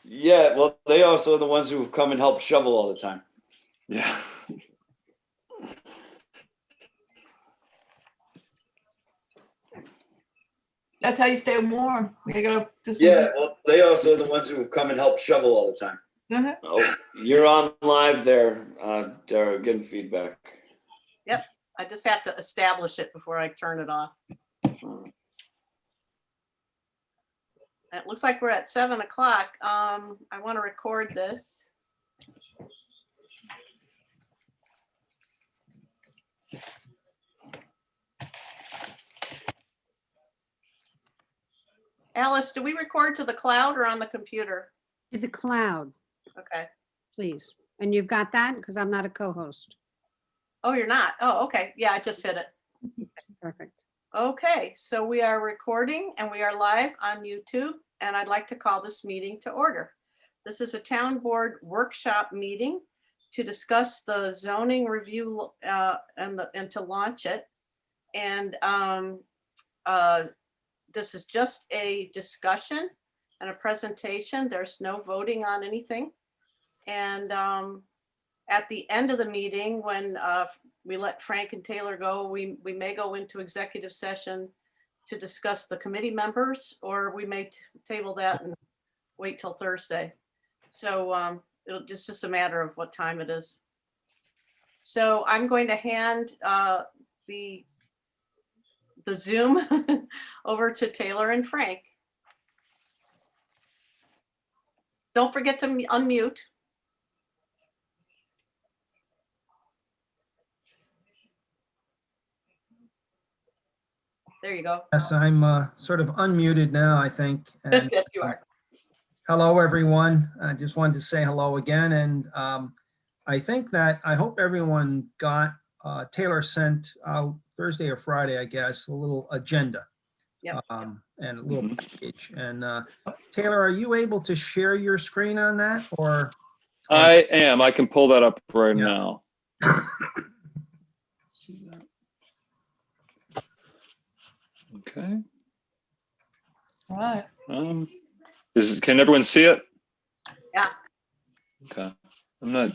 Yeah, well, they also are the ones who come and help shovel all the time. Yeah. That's how you stay warm. You go to some. Yeah, well, they also are the ones who come and help shovel all the time. Uh-huh. Oh, you're on live there, Dara, getting feedback. Yep, I just have to establish it before I turn it off. It looks like we're at 7 o'clock. I want to record this. Alice, do we record to the cloud or on the computer? To the cloud, Okay. please. And you've got that? Because I'm not a co-host. Oh, you're not? Oh, okay. Yeah, I just hit it. Perfect. Okay, so we are recording and we are live on YouTube, and I'd like to call this meeting to order. This is a town board workshop meeting to discuss the zoning review and to launch it. And this is just a discussion and a presentation. There's no voting on anything. And at the end of the meeting, when we let Frank and Taylor go, we may go into executive session to discuss the committee members, or we may table that and wait till Thursday. So it's just a matter of what time it is. So I'm going to hand the Zoom over to Taylor and Frank. Don't forget to unmute. There you go. Yes, I'm sort of unmuted now, I think. And, Yes, you are. hello, everyone. I just wanted to say hello again. And I think that I hope everyone got, Taylor sent out Thursday or Friday, I guess, a little agenda. Yep. And a little package. And Taylor, are you able to share your screen on that, or? I am. I can pull that up right Yeah. now. Okay. All right. Can everyone see it? Yeah. Okay. I'm not.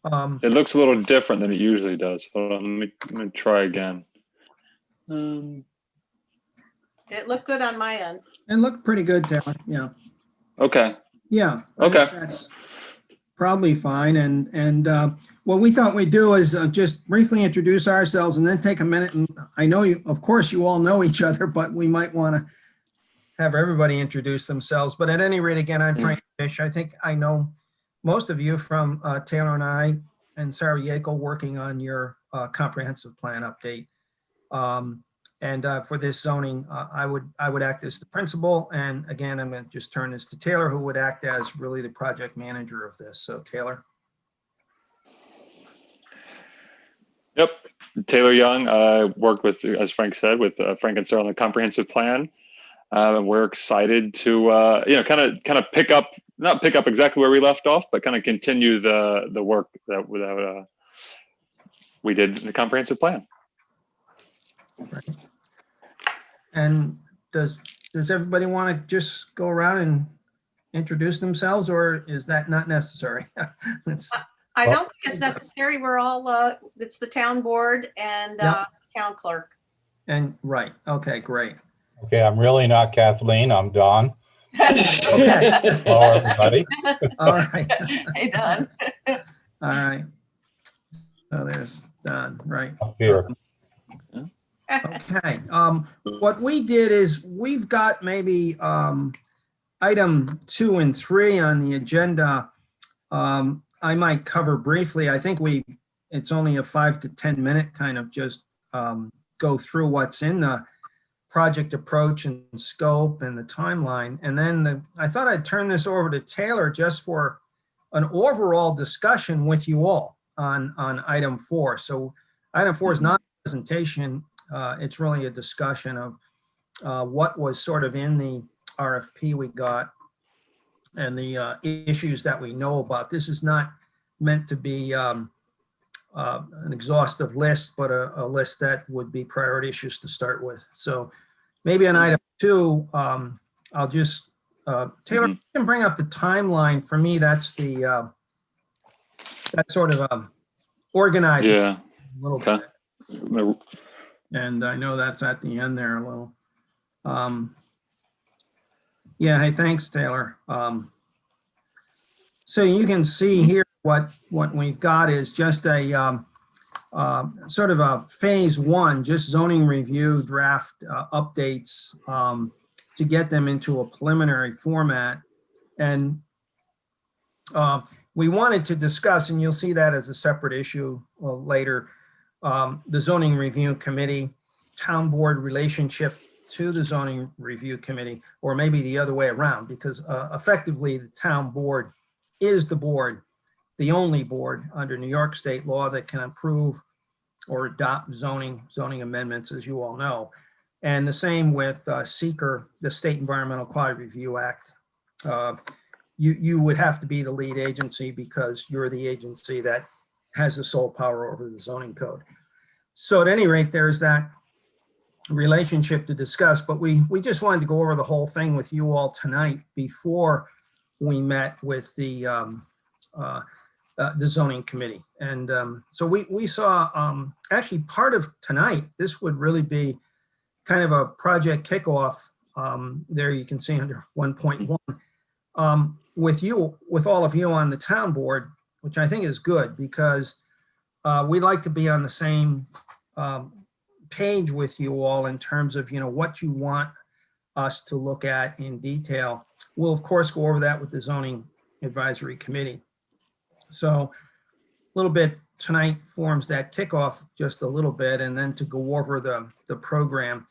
Um, It looks a little different than it usually does. Hold on. Let me try again. It looked good on my end. it looked pretty good, Taylor. Yeah. Okay. Yeah. I think Okay. that's probably fine. And what we thought we'd do is just briefly introduce ourselves and then take a minute. And I know you, of course, you all know each other, but we might want to have everybody introduce themselves. But at any rate, again, I'm Frank Fish. I think I know most of you from Taylor and I and Sarah Yackel working on your comprehensive plan update. And for this zoning, I would act as the principal. And again, I'm going to just turn this to Taylor, who would act as really the project manager of this. So Taylor. Yep. Taylor Young. I worked with, as Frank said, with Frank and Sarah on the comprehensive plan. And we're excited to, kind of pick up, not pick up exactly where we left off, but kind of continue the work that we did in the comprehensive plan. Right. And does everybody want to just go around and introduce themselves, or is that not necessary? I don't think it's necessary. We're all, it's the town board and Yeah. town clerk. And right. Okay, great. Okay, I'm really not Kathleen. I'm Don. Okay. Hello, everybody. All right. Hey, Don. All right. So there's Don, right. Up here. Okay. What we did is we've got maybe item 2 and 3 on the agenda. I might cover briefly. I think it's only a 5 to 10 minute kind of just go through what's in the project approach and scope and the timeline. And then I thought I'd turn this over to Taylor just for an overall discussion with you all on item 4. So item 4 is not a presentation. It's really a discussion of what was sort of in the RFP we got and the issues that we know about. This is not meant to be an exhaustive list, but a list that would be priority issues to start with. So maybe on item 2, I'll just Taylor, Mhm. you can bring up the timeline. For me, that's the, that sort of organizing Yeah. a little Okay. bit. And I know that's at the end there a little. Yeah, hey, thanks, Taylor. So you can see here what we've got is just a sort of a phase one, just zoning review draft updates to get them into a preliminary format. And we wanted to discuss, and you'll see that as a separate issue later, the zoning review committee, town board relationship to the zoning review committee, or maybe the other way around, because effectively the town board is the board, the only board under New York state law that can approve or adopt zoning amendments, as you all know. And the same with SEEKR, the State Environmental Quality Review Act. You would have to be the lead agency because you're the agency that has the sole power over the zoning code. So at any rate, there's that relationship to discuss, but we just wanted to go over the whole thing with you all tonight before we met with the zoning committee. And so we saw actually part of tonight, this would really be kind of a project kickoff. There you can see under 1.1 with all of you on the town board, which I think is good because we like to be on the same page with you all in terms of, what you want us to look at in detail. We'll of course go over that with the zoning advisory committee. So a little bit tonight forms that kickoff just a little bit, and then to go over the program.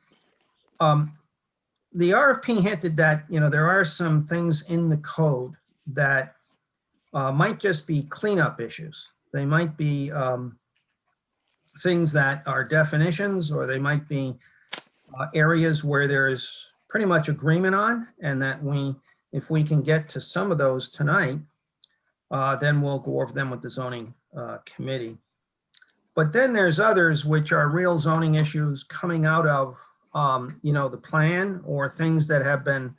The RFP hinted that, there are some things in the code that might just be cleanup issues. They might be things that are definitions, or they might be areas where there's pretty much agreement on, and that if we can get to some of those tonight, then we'll go over them with the zoning committee. But then there's others which are real zoning issues coming out of, the plan, or things that have been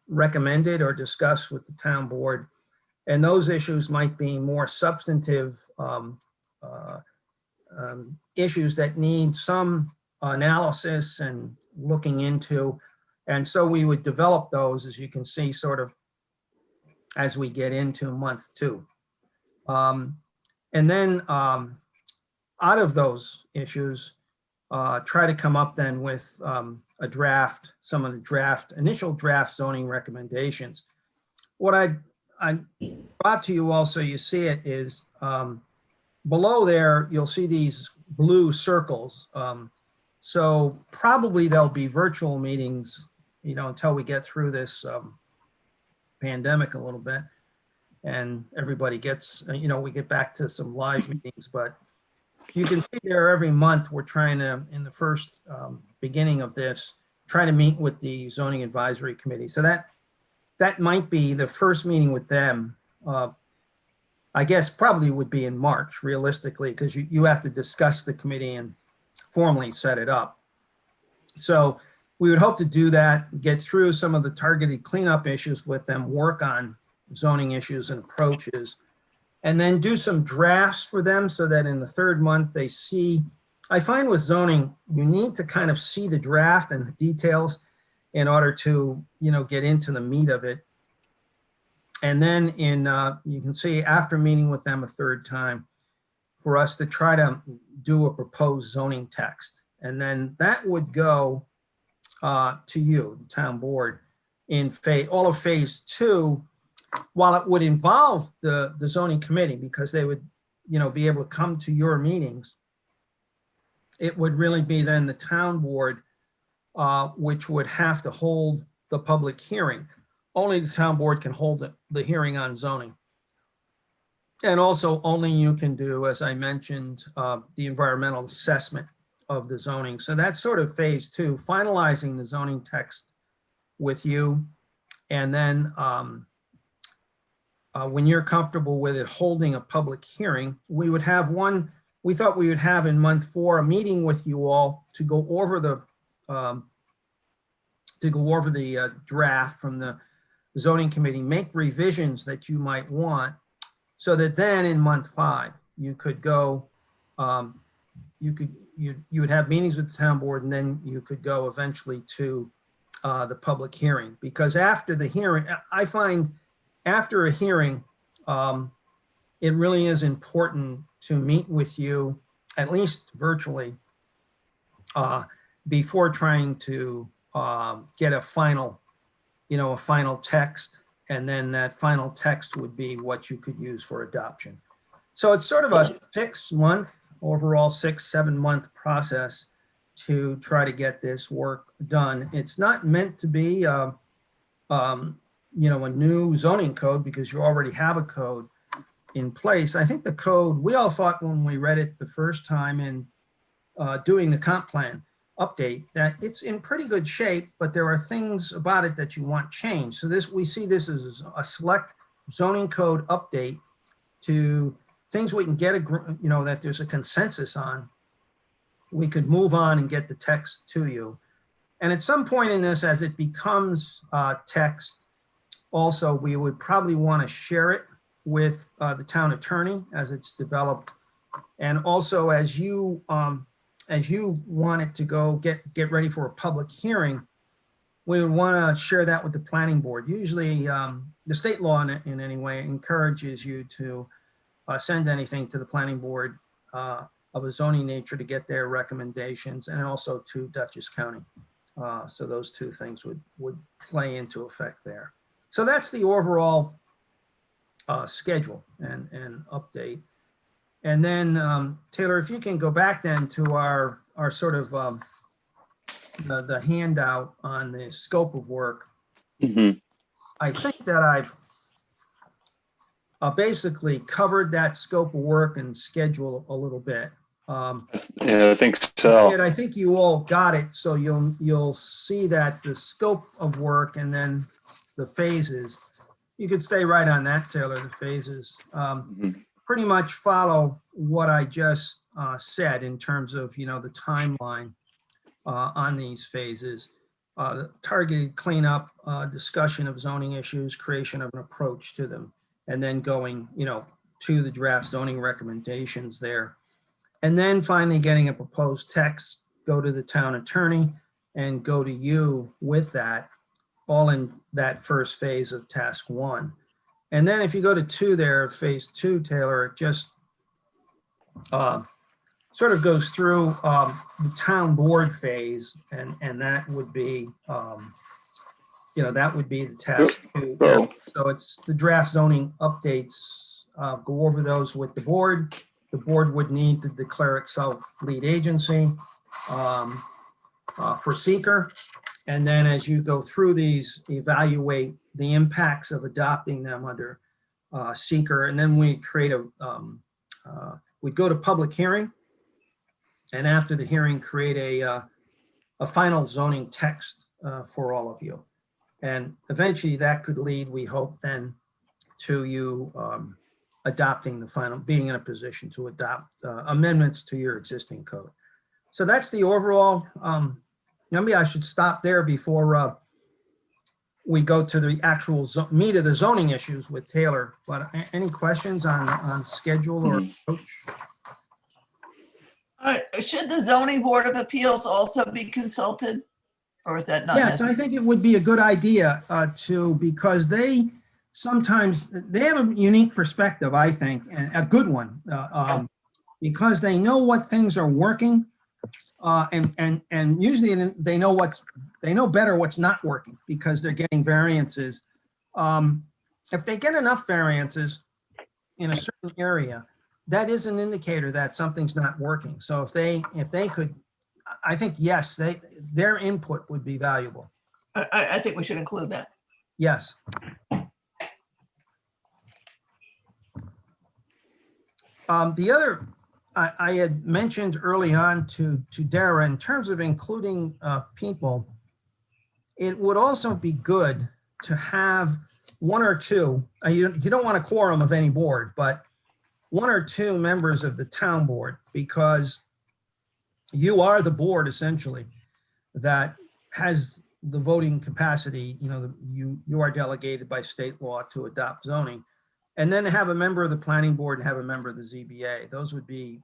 recommended or discussed with the town board. And those issues might be more substantive issues that need some analysis and looking into. And so we would develop those, as you can see, sort of as we get into month 2. And then out of those issues, try to come up then with a draft, some of the initial draft zoning recommendations. What I brought to you also, you see it, is below there, you'll see these blue circles. So probably there'll be virtual meetings, until we get through this pandemic a little bit and everybody gets, we get back to some live meetings. But you can see there every month we're trying to, in the first beginning of this, try to meet with the zoning advisory committee. So that might be the first meeting with them. I guess probably would be in March, realistically, because you have to discuss the committee and formally set it up. So we would hope to do that, get through some of the targeted cleanup issues with them, work on zoning issues and approaches, and then do some drafts for them so that in the 3rd month they see. I find with zoning, you need to kind of see the draft and the details in order to, get into the meat of it. And then you can see after meeting with them a 3rd time, for us to try to do a proposed zoning text. And then that would go to you, the town board, in all of phase 2, while it would involve the zoning committee, because they would, be able to come to your meetings. It would really be then the town board, which would have to hold the public hearing. Only the town board can hold the hearing on zoning. And also only you can do, as I mentioned, the environmental assessment of the zoning. So that's sort of phase 2, finalizing the zoning text with you. And then when you're comfortable with it, holding a public hearing, we would have one. We thought we would have in month 4 a meeting with you all to go over to to go over the draft from the zoning committee, make revisions that you might want, so that then in month 5, you could go, you would have meetings with the town board, and then you could go eventually to the public hearing. Because after the hearing, I find after a hearing, it really is important to meet with you, at least virtually, before trying to get a final, a final text. And then that final text would be what you could use for adoption. So it's sort of a 6-month, overall 6-7 month process to try to get this work done. It's not meant to be, a new zoning code, because you already have a code in place. I think the code, we all thought when we read it the first time in doing the comp plan update, that it's in pretty good shape, but there are things about it that you want changed. So we see this as a select zoning code update to things we can get, that there's a consensus on. We could move on and get the text to you. And at some point in this, as it becomes text, also, we would probably want to share it with the town attorney as it's developed. And also, as you want it to go get ready for a public hearing, we would want to share that with the planning board. Usually, the state law in any way encourages you to send anything to the planning board of a zoning nature to get their recommendations, and also to Dutchess County. So those two things would play into effect there. So that's the overall schedule and update. And then Taylor, if you can go back then to our sort of the handout on the scope of work. Mm-hmm. I think that I've basically covered that scope of work and schedule a little bit. Yeah, I think so. And I think you all got it. So you'll see that the scope of work and then the phases, you could stay right on that, Taylor. The phases pretty much follow what I just said in terms of, the timeline on these phases. The targeted cleanup, discussion of zoning issues, creation of an approach to them, and then going, to the draft zoning recommendations there. And then finally getting a proposed text, go to the town attorney and go to you with that, all in that first phase of task 1. And then if you go to 2 there, phase 2, Taylor, it just sort of goes through the town board phase, and that would be, that would be the task 2. So- So it's the draft zoning updates, go over those with the board. The board would need to declare itself lead agency for seeker. And then as you go through these, evaluate the impacts of adopting them under seeker. And then we create we'd go to public hearing. And after the hearing, create a final zoning text for all of you. And eventually that could lead, we hope, then to you adopting the final, being in a position to adopt amendments to your existing code. So that's the overall, maybe I should stop there before we go to the actual meat of the zoning issues with Taylor. But any questions on schedule or approach? Should the zoning board of appeals also be consulted? Or is that not Yes, I necessary? think it would be a good idea because they sometimes, they have a unique perspective, I think, and a good one, because they know what things are working, and usually they know better what's not working because they're getting variances. If they get enough variances in a certain area, that is an indicator that something's not working. So if they could, I think, yes, their input would be valuable. I think we should include that. Yes. The other, I had mentioned early on to Dara, in terms of including people, it would also be good to have 1 or 2, you don't want a quorum of any board, but 1 or 2 members of the town board, because you are the board essentially that has the voting capacity, you are delegated by state law to adopt zoning. And then have a member of the planning board and have a member of the ZBA. Those would be,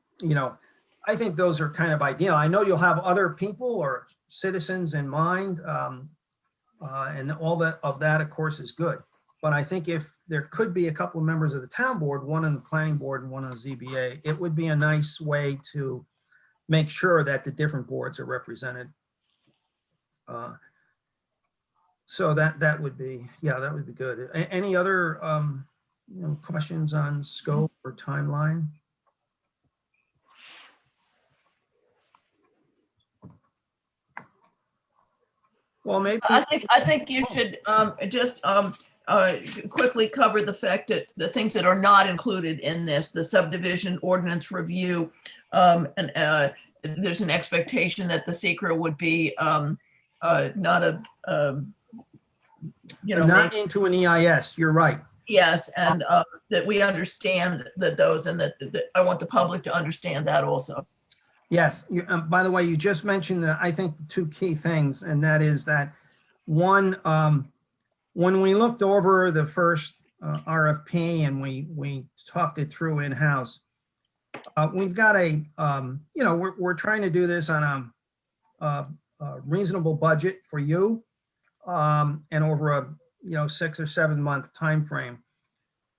I think those are kind of ideal. I know you'll have other people or citizens in mind. And all that of course, is good. But I think if there could be a couple of members of the town board, one on the planning board and one on the ZBA, it would be a nice way to make sure that the different boards are represented. So that would be, that would be good. Any other questions on scope or timeline? Well, maybe. I think you should just quickly cover the fact that the things that are not included in this, the subdivision ordinance review, and there's an expectation that the secret would be not a, Not into an EIS, you're right. yes, and that we understand that those, and that I want the public to understand that also. Yes, by the way, you just mentioned, I think, the two key things, and that is that, one, when we looked over the first RFP and we talked it through in-house, we've got we're trying to do this on a reasonable budget for you, and over a 6 or 7 month time frame.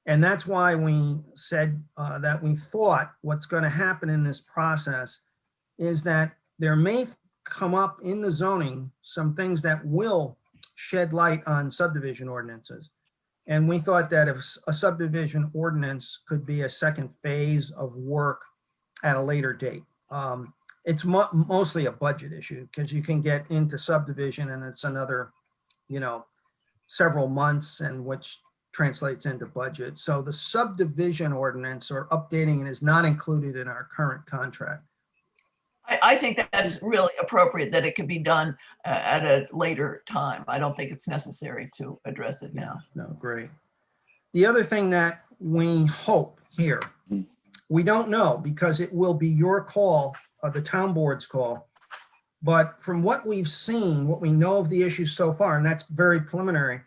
And that's why we said that we thought what's going to happen in this process is that there may come up in the zoning some things that will shed light on subdivision ordinances. And we thought that if a subdivision ordinance could be a second phase of work at a later date. It's mostly a budget issue because you can get into subdivision and it's another, several months, and which translates into budget. So the subdivision ordinance or updating it is not included in our current contract. I think that's really appropriate, that it could be done at a later time. I don't think it's necessary to address it now. No, great. The other thing that we hope here, we don't know because it will be your call, the town board's call. But from what we've seen, what we know of the issues so far, and that's very preliminary,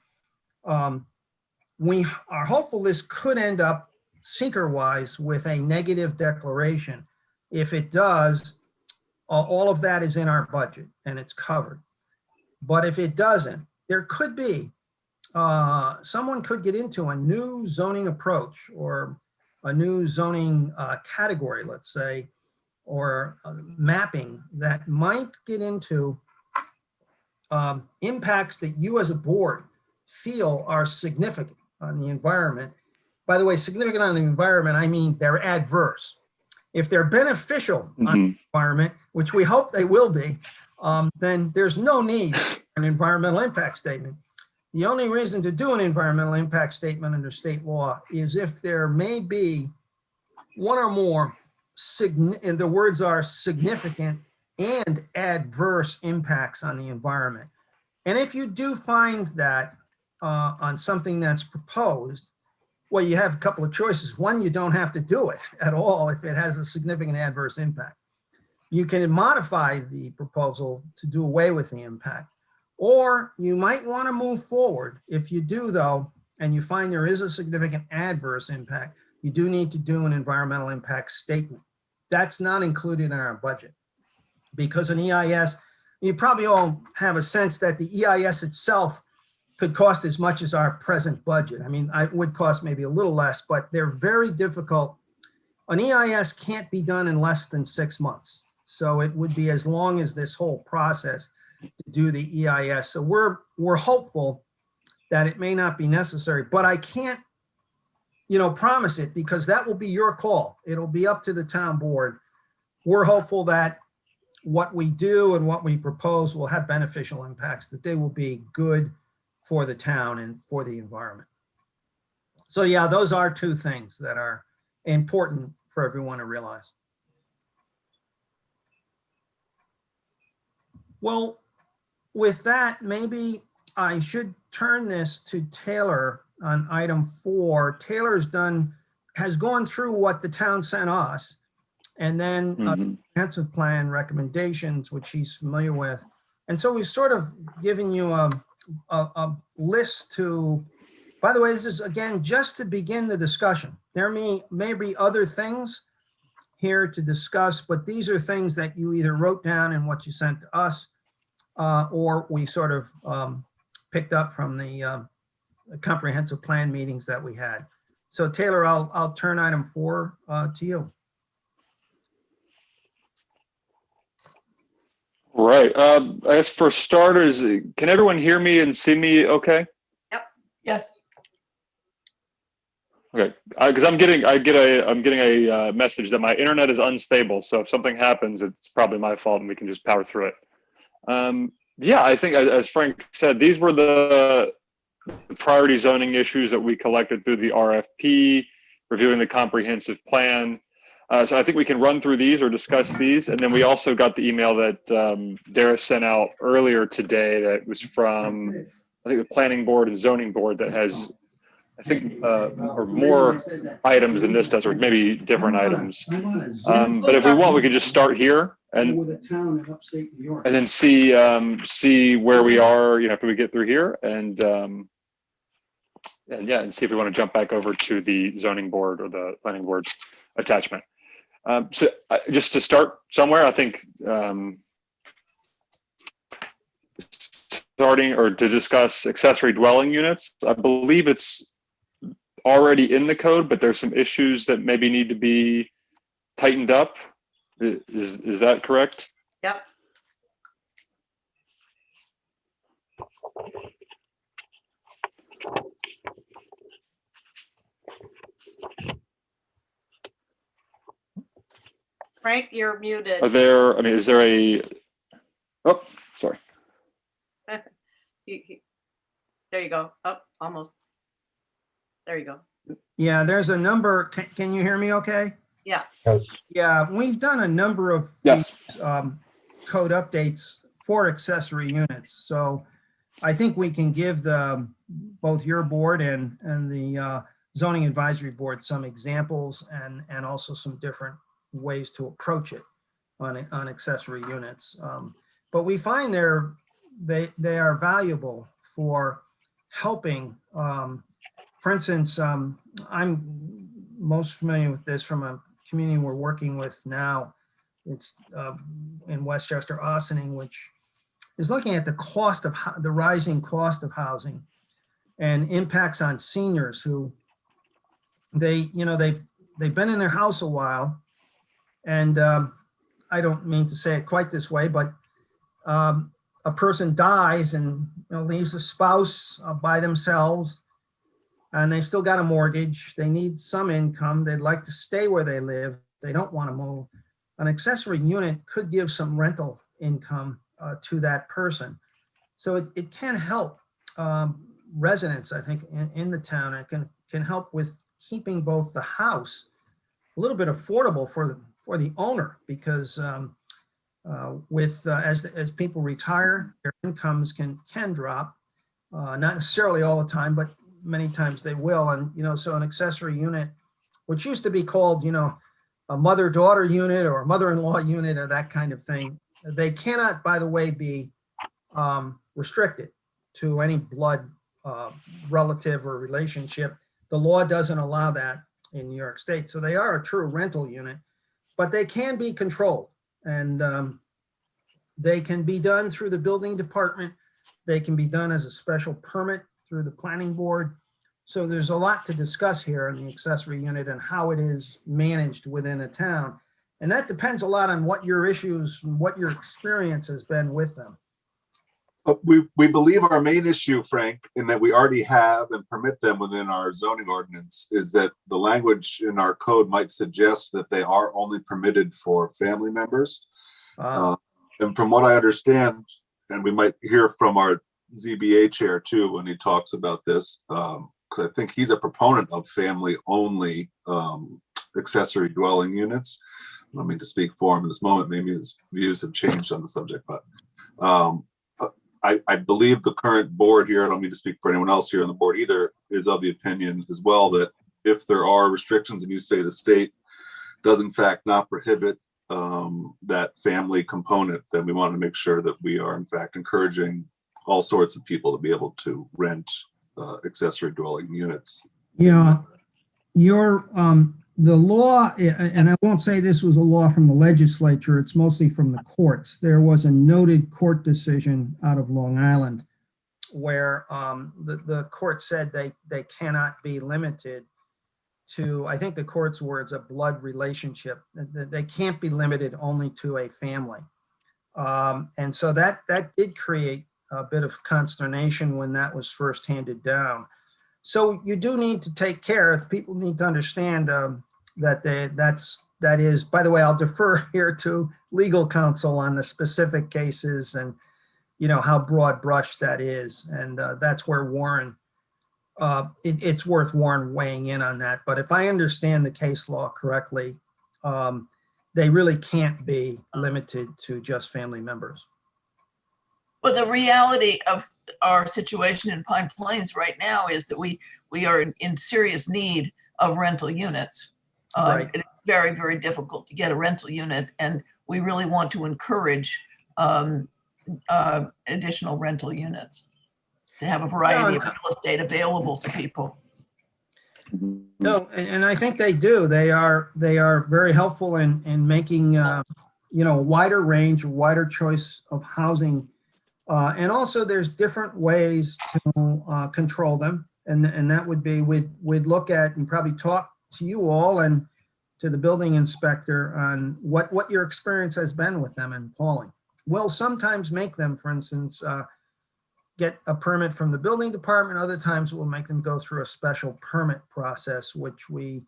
we are hopeful this could end up seeker-wise with a negative declaration. If it does, all of that is in our budget and it's covered. But if it doesn't, there could be, someone could get into a new zoning approach or a new zoning category, let's say, or mapping that might get into impacts that you as a board feel are significant on the environment. By the way, significant on the environment, I mean they're adverse. If they're beneficial on the environment, which we hope they will be, then there's no need for an environmental impact statement. The only reason to do an environmental impact statement under state law is if there may be one or more, and the words are significant and adverse impacts on the environment. And if you do find that on something that's proposed, well, you have a couple of choices. One, you don't have to do it at all if it has a significant adverse impact. You can modify the proposal to do away with the impact. Or you might want to move forward. If you do, though, and you find there is a significant adverse impact, you do need to do an environmental impact statement. That's not included in our budget because an EIS, you probably all have a sense that the EIS itself could cost as much as our present budget. I mean, it would cost maybe a little less, but they're very difficult. An EIS can't be done in less than 6 months. So it would be as long as this whole process to do the EIS. So we're hopeful that it may not be necessary, but I can't, promise it because that will be your call. It'll be up to the town board. We're hopeful that what we do and what we propose will have beneficial impacts, that they will be good for the town and for the environment. So yeah, those are two things that are important for everyone to realize. Well, with that, maybe I should turn this to Taylor on item 4. Taylor's has gone through what the town sent us, and then comprehensive plan recommendations, which he's familiar with. And so we've sort of given you a list to, by the way, this is again, just to begin the discussion. There may be other things here to discuss, but these are things that you either wrote down in what you sent to us, or we sort of picked up from the comprehensive plan meetings that we had. So Taylor, I'll turn item 4 to you. Right. I guess for starters, can everyone hear me and see me okay? Yes. Okay, because I'm getting a message that my internet is unstable. So if something happens, it's probably my fault, and we can just power through it. Yeah, I think as Frank said, these were the priority zoning issues that we collected through the RFP, reviewing the comprehensive plan. So I think we can run through these or discuss these. And then we also got the email that Dara sent out earlier today that was from, I think, the planning board and zoning board that has, I think, or more items than this does, or maybe different items. But if we want, we can just start here and then see where we are, after we get through here, and yeah, and see if we want to jump back over to the zoning board or the planning board attachment. So just to start somewhere, I think starting or to discuss accessory dwelling units, I believe it's already in the code, but there's some issues that maybe need to be tightened up. Is that correct? Yep. Frank, you're muted. Are there, I mean, is there a, oh, sorry. There you go. Oh, almost. There you go. Yeah, there's a number. Can you hear me okay? Yeah. Yes. Yeah, we've done a number of Yes. these, code updates for accessory units. So I think we can give both your board and the zoning advisory board some examples and also some different ways to approach it on accessory units. But we find they are valuable for helping. For instance, I'm most familiar with this from a community we're working with now. It's in Westchester, Ossining, which is looking at the cost of the rising cost of housing and impacts on seniors who they've been in their house a while. And I don't mean to say it quite this way, but a person dies and leaves a spouse by themselves, and they've still got a mortgage. They need some income. They'd like to stay where they live. They don't want to move. An accessory unit could give some rental income to that person. So it can help residents, I think, in the town. It can help with keeping both the house a little bit affordable for the owner, because as people retire, their incomes can drop, not necessarily all the time, but many times they will. And so an accessory unit, which used to be called a mother-daughter unit or a mother-in-law unit or that kind of thing, they cannot, by the way, be restricted to any blood relative or relationship. The law doesn't allow that in New York State. So they are a true rental unit, but they can be controlled, and they can be done through the building department. They can be done as a special permit through the planning board. So there's a lot to discuss here on the accessory unit and how it is managed within a town. And that depends a lot on what your issues and what your experience has been with them. We believe our main issue, Frank, in that we already have and permit them within our zoning ordinance, is that the language in our code might suggest that they are only permitted for family members. And from what I understand, and we might hear from our ZBA chair too when he talks about this, because I think he's a proponent of family-only accessory dwelling units. I don't mean to speak for him in this moment. Maybe his views have changed on the subject, but I believe the current board here, I don't mean to speak for anyone else here on the board either, is of the opinion as well that if there are restrictions and you say the state does in fact not prohibit that family component, then we want to make sure that we are in fact encouraging all sorts of people to be able to rent accessory dwelling units. Yeah, the law, and I won't say this was a law from the legislature, it's mostly from the courts. There was a noted court decision out of Long Island where the court said they cannot be limited to, I think the court's words, a blood relationship. They can't be limited only to a family. And so that did create a bit of consternation when that was first handed down. So you do need to take care. People need to understand that is, by the way, I'll defer here to legal counsel on the specific cases and, you know, how broad brush that is. And that's where Warren, it's worth Warren weighing in on that. But if I understand the case law correctly, they really can't be limited to just family members. But the reality of our situation in Pine Plains right now is that we are in serious need of rental units. Right. It's very, very difficult to get a rental unit, and we really want to encourage additional rental units to have a variety of real estate available to people. No, and I think they do. They are very helpful in making you know, a wider range, a wider choice of housing. And also there's different ways to control them. And that would be, we'd look at and probably talk to you all and to the building inspector on what your experience has been with them in Pauling. We'll sometimes make them, for instance, get a permit from the building department. Other times we'll make them go through a special permit process, which we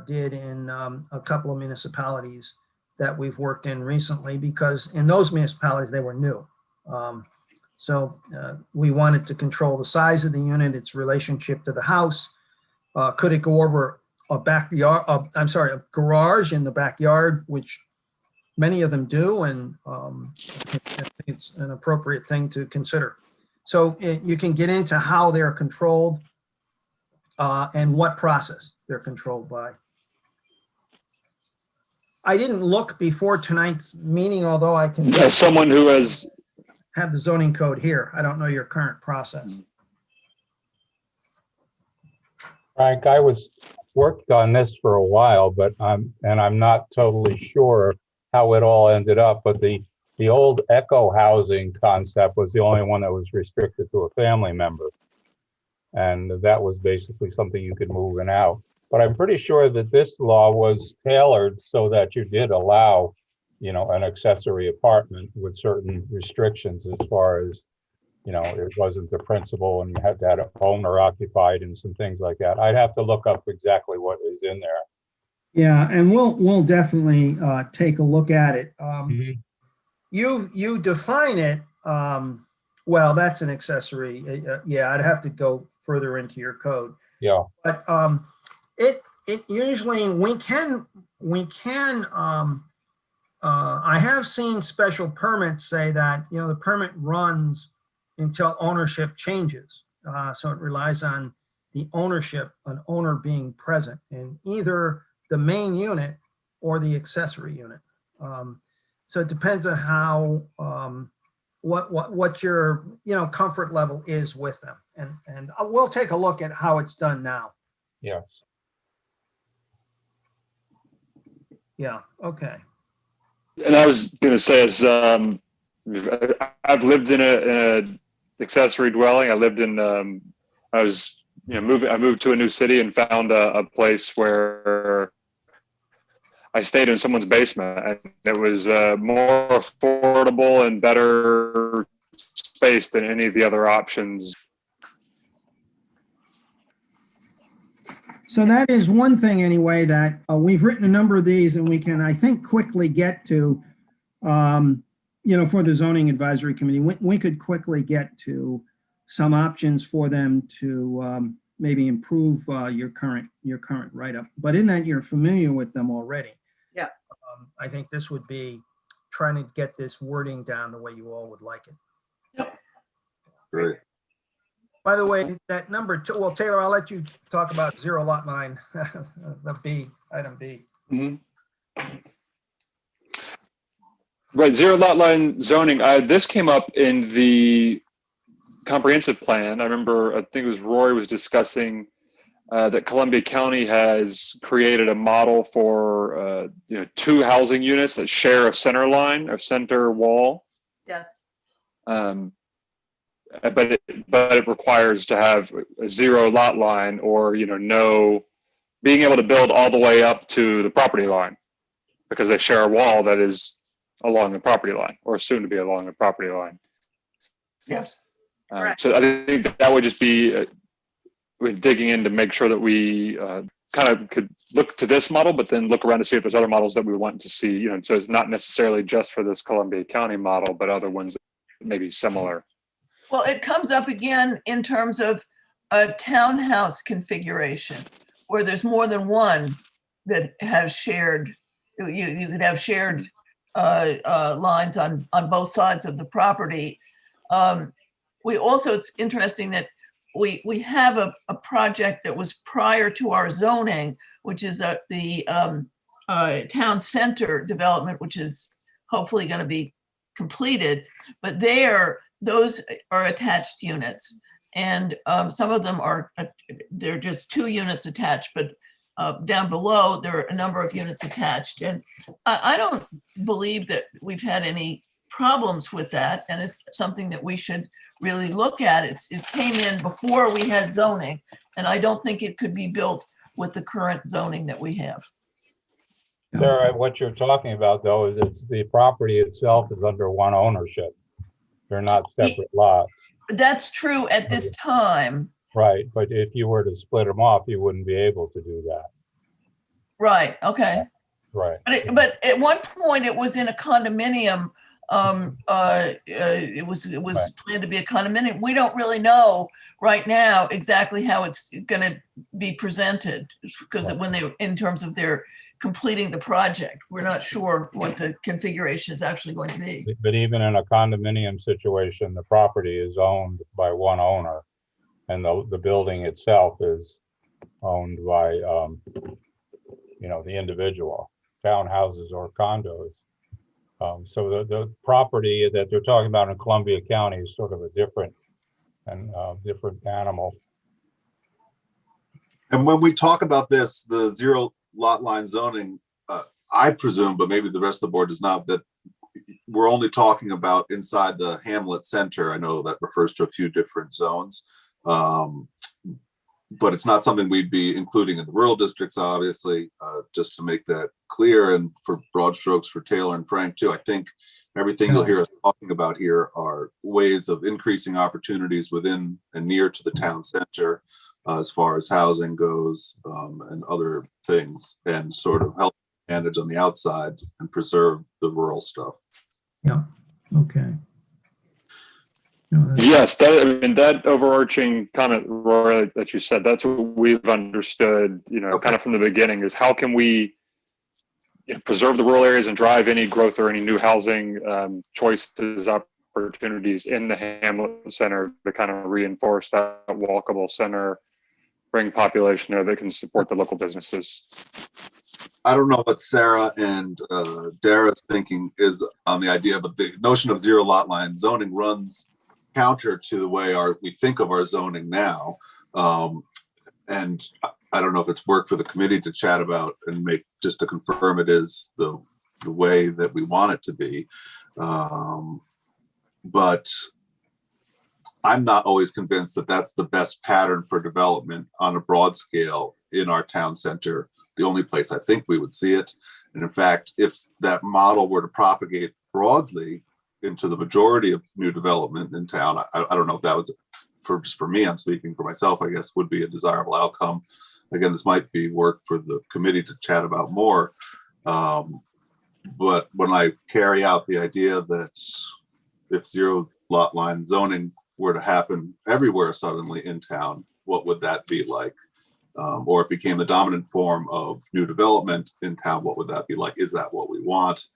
did in a couple of municipalities that we've worked in recently, because in those municipalities, they were new. So we wanted to control the size of the unit, its relationship to the house. Could it go over a backyard, a garage in the backyard, which many of them do, and it's an appropriate thing to consider. So you can get into how they're controlled and what process they're controlled by. I didn't look before tonight's meeting, although I can. As someone who has have the zoning code here. I don't know your current process. Frank, I worked on this for a while, but I'm not totally sure how it all ended up. But the old eco housing concept was the only one that was restricted to a family member, and that was basically something you could move in out. But I'm pretty sure that this law was tailored so that you did allow, you know, an accessory apartment with certain restrictions as far as, you know, it wasn't the principal and you had to have it owner occupied and some things like that. I'd have to look up exactly what is in there. Yeah, and we'll definitely take a look at it. You define it, well, that's an accessory. Yeah, I'd have to go further into your code. Yeah. But it usually, we can I have seen special permits say that, you know, the permit runs until ownership changes. So it relies on the ownership, an owner being present in either the main unit or the accessory unit. So it depends on how, what your, you know, comfort level is with them. And we'll take a look at how it's done now. Yes. Yeah, okay. And I was going to say, as I've lived in a accessory dwelling. I lived in, I was, you know, I moved to a new city and found a place where I stayed in someone's basement, and it was more affordable and better space than any of the other options. So that is one thing anyway, that we've written a number of these and we can, I think, quickly get to, you know, for the zoning advisory committee, we could quickly get to some options for them to maybe improve your current write-up. But in that you're familiar with them already. Yeah. I think this would be trying to get this wording down the way you all would like it. Yep. Great. By the way, that number 2, well, Taylor, I'll let you talk about 0 lot line, the B, item B. Mm-hmm. Right, zero lot line zoning. This came up in the comprehensive plan. I remember, I think it was Roy was discussing that Columbia County has created a model for two housing units that share a center line, a center wall. Yes. But it requires to have a zero lot line, or no being able to build all the way up to the property line, because they share a wall that is along the property line, or soon to be along the property line. Yes. Correct. So I think that would just be we're digging in to make sure that we kind of could look to this model, but then look around to see if there's other models that we want to see. So it's not necessarily just for this Columbia County model, but other ones that may be similar. Well, it comes up again in terms of a townhouse configuration where there's more than one that has shared, you could have shared lines on both sides of the property. We also, it's interesting that we have a project that was prior to our zoning, which is the town center development, which is hopefully going to be completed, but those are attached units. And some of them they're just 2 units attached, but down below, there are a number of units attached. And I don't believe that we've had any problems with that. And it's something that we should really look at. It came in before we had zoning, and I don't think it could be built with the current zoning that we have. Sarah, what you're talking about though is it's the property itself is under one ownership. They're not separate lots. That's true at this time. Right, but if you were to split them off, you wouldn't be able to do that. Right, okay. Right. But at one point it was in a condominium. It was Right. planned to be a condominium. We don't really know right now exactly how it's going to be presented, because Right. in terms of their completing the project, we're not sure what the configuration is actually going to be. But even in a condominium situation, the property is owned by one owner, and the building itself is owned by the individual, townhouses or condos. So the property that they're talking about in Columbia County is sort of a different animal. And when we talk about this, the zero lot line zoning, I presume, but maybe the rest of the board does not, that we're only talking about inside the hamlet center. I know that refers to a few different zones. But it's not something we'd be including in the rural districts, obviously, just to make that clear. And for broad strokes for Taylor and Frank too, I think everything you'll hear us talking about here are ways of increasing opportunities within and near to the town center, as far as housing goes, and other things, and sort of help manage on the outside and preserve the rural stuff. Yeah, okay. No, that's- Yes, that overarching comment, Roy, that you said, that's what we've understood, kind of from the beginning, is how can we preserve the rural areas and drive any growth or any new housing choices, opportunities in the hamlet center to kind of reinforce that walkable center, bring population there that can support the local businesses. I don't know what Sarah and Dara's thinking is on the idea, but the notion of zero lot line zoning runs counter to the way we think of our zoning now. And I don't know if it's work for the committee to chat about and just to confirm it is the way that we want it to be. But I'm not always convinced that that's the best pattern for development on a broad scale in our town center. The only place I think we would see it. And in fact, if that model were to propagate broadly into the majority of new development in town, I don't know if that was, for me, I'm speaking for myself, I guess, would be a desirable outcome. Again, this might be work for the committee to chat about more. But when I carry out the idea that if zero lot line zoning were to happen everywhere suddenly in town, what would that be like? Or it became the dominant form of new development in town, what would that be like? Is that what we want?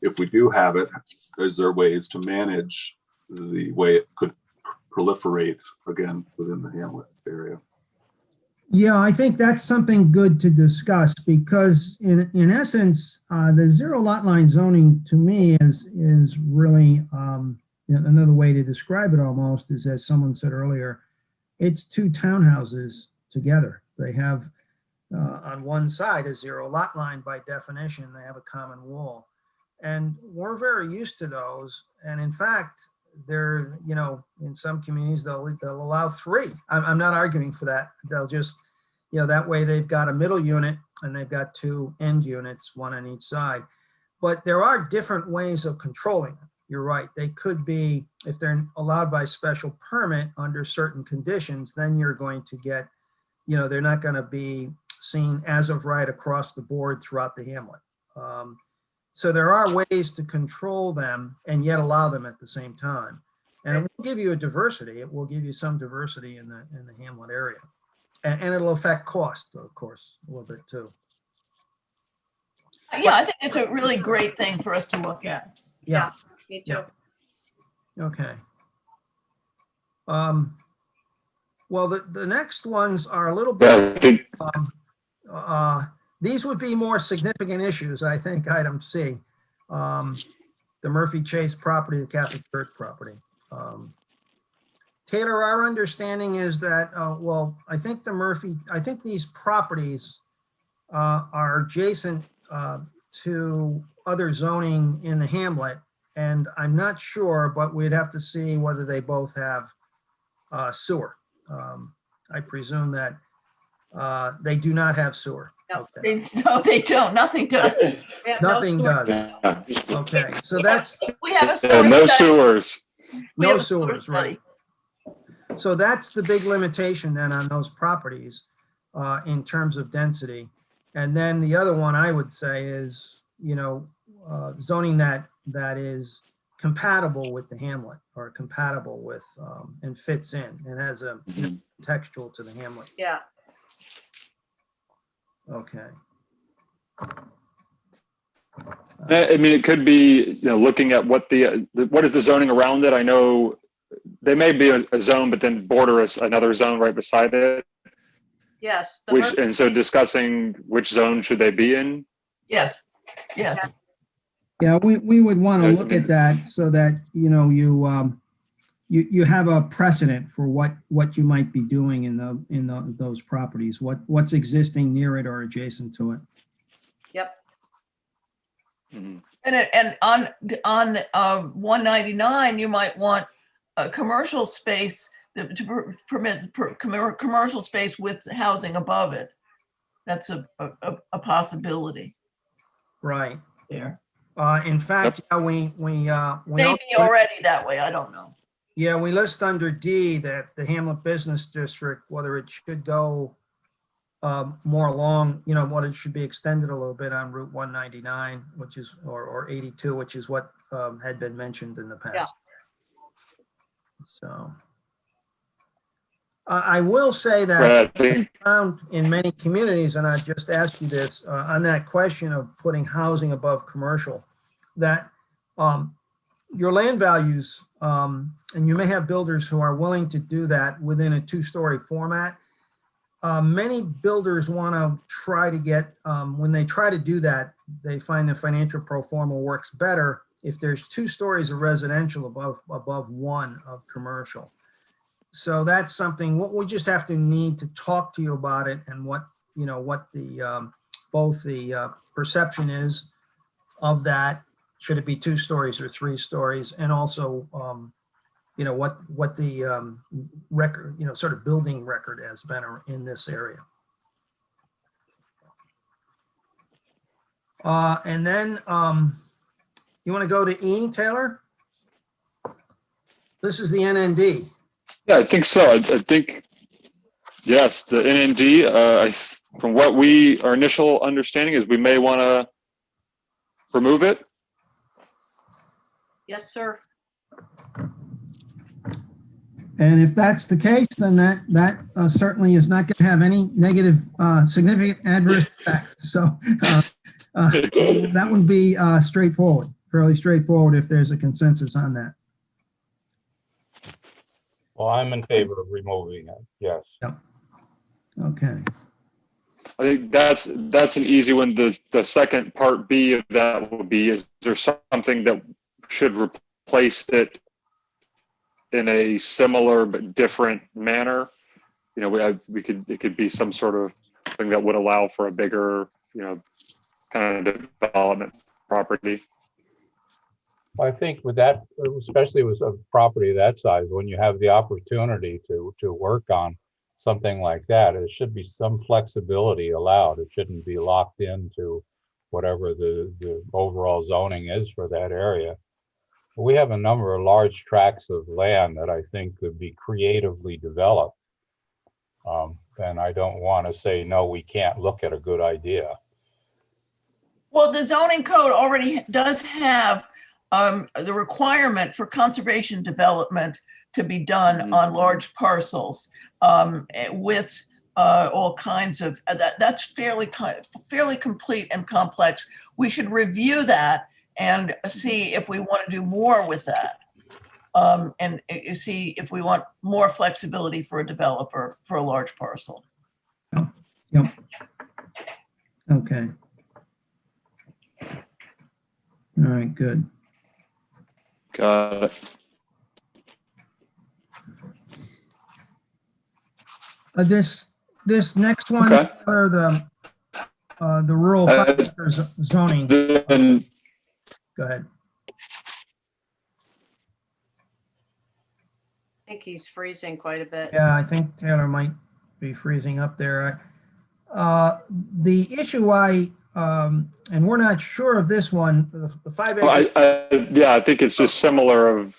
If we do have it, is there ways to manage the way it could proliferate again within the hamlet area? Yeah, I think that's something good to discuss because in essence, the zero lot line zoning to me is really, another way to describe it almost is, as someone said earlier, it's two townhouses together. They have on one side a zero lot line by definition. They have a common wall. And we're very used to those. And in fact, they're, in some communities, they'll allow three. I'm not arguing for that. They'll just, that way they've got a middle unit and they've got two end units, one on each side. But there are different ways of controlling them. You're right. They could be, if they're allowed by special permit under certain conditions, then you're going to get, they're not going to be seen as of right across the board throughout the hamlet. So there are ways to control them and yet allow them at the same time. And it will give you a diversity. It will give you some diversity in the hamlet area. And it'll affect cost, of course, a little bit too. Yeah, I think it's a really great thing for us to look at. Yeah. Me too. Okay. Well, the next ones are a little Yeah, bit, I think these would be more significant issues, I think, item C. The Murphy Chase property, the Catholic Church property. Taylor, our understanding is that, I think these properties are adjacent to other zoning in the hamlet. And I'm not sure, but we'd have to see whether they both have sewer. I presume that they do not have sewer. No. Okay. No, they don't. Nothing does. We have no Nothing sewer. does. yeah. Okay, so that's We have a Yeah, sewer no study. sewers. We no have a sewer sewers, right? study. So that's the big limitation then on those properties in terms of density. And then the other one I would say is, zoning that is compatible with the hamlet or compatible with and fits in and has a textual to the hamlet. Yeah, Okay. I mean, it could be, looking at what what is the zoning around it. I know they may be a zone, but then border another zone right beside it. yes. the Murphy- And so discussing which zone should they be in. Yes, yes. Yeah, we would want to I look mean- at that so that, you have a precedent for what you might be doing in those properties, what's existing near it or adjacent to it. Yep, Mhm. And on 199, you might want a commercial space to permit commercial space with housing above it. That's a Right. possibility there. In fact, yeah, we Maybe also- already that way. I don't know. Yeah, we list under D that the Hamlet Business District, whether it should go more along, what it should be extended a little bit on Route 199, which is, or 82, which is what had been mentioned in the past. Yeah. So I will say that Right, I think, found in many communities, and I just asked you this, on that question of putting housing above commercial, that your land values, and you may have builders who are willing to do that within a two-story format. Many builders want to try to get, when they try to do that, they find the financial pro forma works better if there's 2 stories of residential above 1 of commercial. So that's something, what we just have to need to talk to you about it and what the, both the perception is of that. Should it be 2 stories or 3 stories? And also, what the record, sort of building record has been in this area. And then you want to go to E, Taylor? This is the NND. yeah, I think so. I think, yes, the NND, from what our initial understanding is we may want to remove it. yes, sir. And if that's the case, then that certainly is not going to have any negative, significant adverse effects. So that would be straightforward, fairly straightforward if there's a consensus on that. Well, I'm in favor of removing it, yes. Okay, I think that's an easy one. The second part B of that would be, is there something that should replace it in a similar but different manner? You know, it could be some sort of thing that would allow for a bigger, you know, kind of development property. I think with that, especially with a property that size, when you have the opportunity to work on something like that, it should be some flexibility allowed. It shouldn't be locked into whatever the overall zoning is for that area. We have a number of large tracts of land that I think could be creatively developed. And I don't want to say, no, we can't look at a good idea. Well, the zoning code already does have the requirement for conservation development to be done on large parcels with all kinds of, that's fairly complete and complex. We should review that and see if we want to do more with that. And see if we want more flexibility for a developer for a large parcel. yep. Okay. All right, good. Got it. This next one, Okay. or the rural 5-acre zoning. Then, Go ahead. I think he's freezing quite a bit. Yeah, I think Taylor might be freezing up there. The issue and we're not sure of this one, the 5-acre. yeah, I think it's just similar of.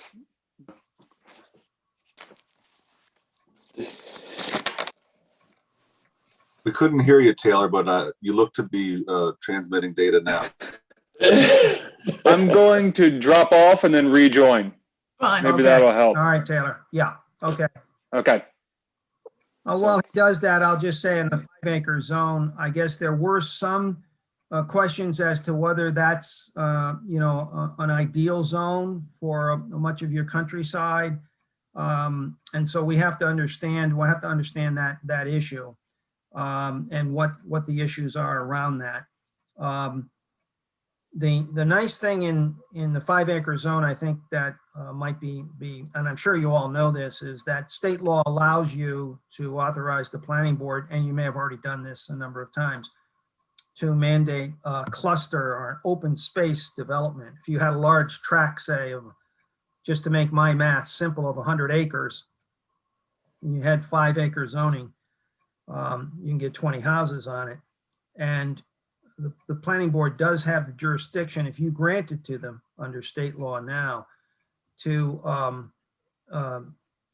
We couldn't hear you, Taylor, but you look to be transmitting data now. I'm going to drop off and then rejoin. Fine. Maybe Okay. that'll help. All right, Taylor. Yeah, okay. Okay. While he does that, I'll just say in the 5-acre zone, I guess there were some questions as to whether that's, an ideal zone for much of your countryside. And so we'll have to understand that issue and what the issues are around that. The nice thing in the 5-acre zone, I think that might be, and I'm sure you all know this, is that state law allows you to authorize the planning board, and you may have already done this a number of times, to mandate a cluster or an open space development. If you had a large tract, say, of, just to make my math simple, of 100 acres, and you had 5-acre zoning, you can get 20 houses on it. And the planning board does have the jurisdiction, if you grant it to them under state law now, to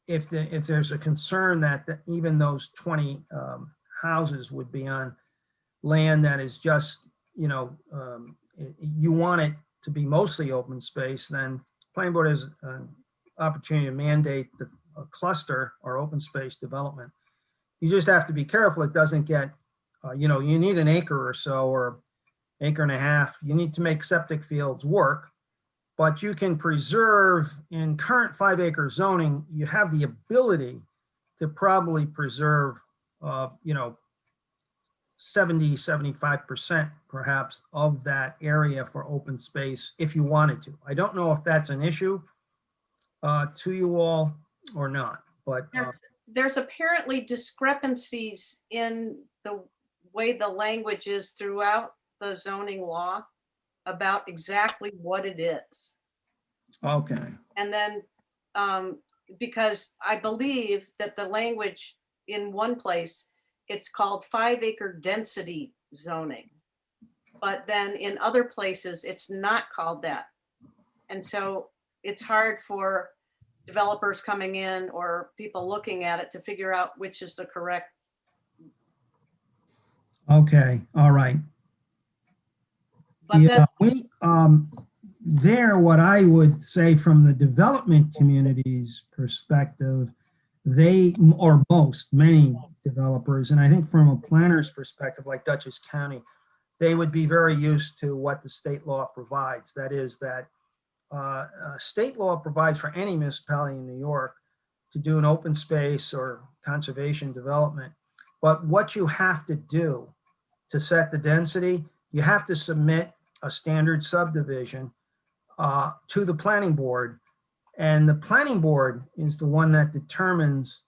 if there's a concern that even those 20 houses would be on land that is just, you want it to be mostly open space, then planning board has an opportunity to mandate a cluster or open space development. You just have to be careful it doesn't get, you need an acre or so, or acre and a half. You need to make septic fields work, but you can preserve, in current 5-acre zoning, you have the ability to probably preserve, 70–75% perhaps of that area for open space if you wanted to. I don't know if that's an issue to you all or not, but There's apparently discrepancies in the way the language is throughout the zoning law about exactly what it is. okay. And then, because I believe that the language in one place, it's called 5-acre density zoning. But then in other places, it's not called that. And so it's hard for developers coming in or people looking at it to figure out which is the correct. Okay, all right. But Yeah, then, what I would say from the development community's perspective, many developers, and I think from a planner's perspective, like Dutchess County, they would be very used to what the state law provides. That is that state law provides for any municipality in New York to do an open space or conservation development. But what you have to do to set the density, you have to submit a standard subdivision to the planning board. And the planning board is the one that determines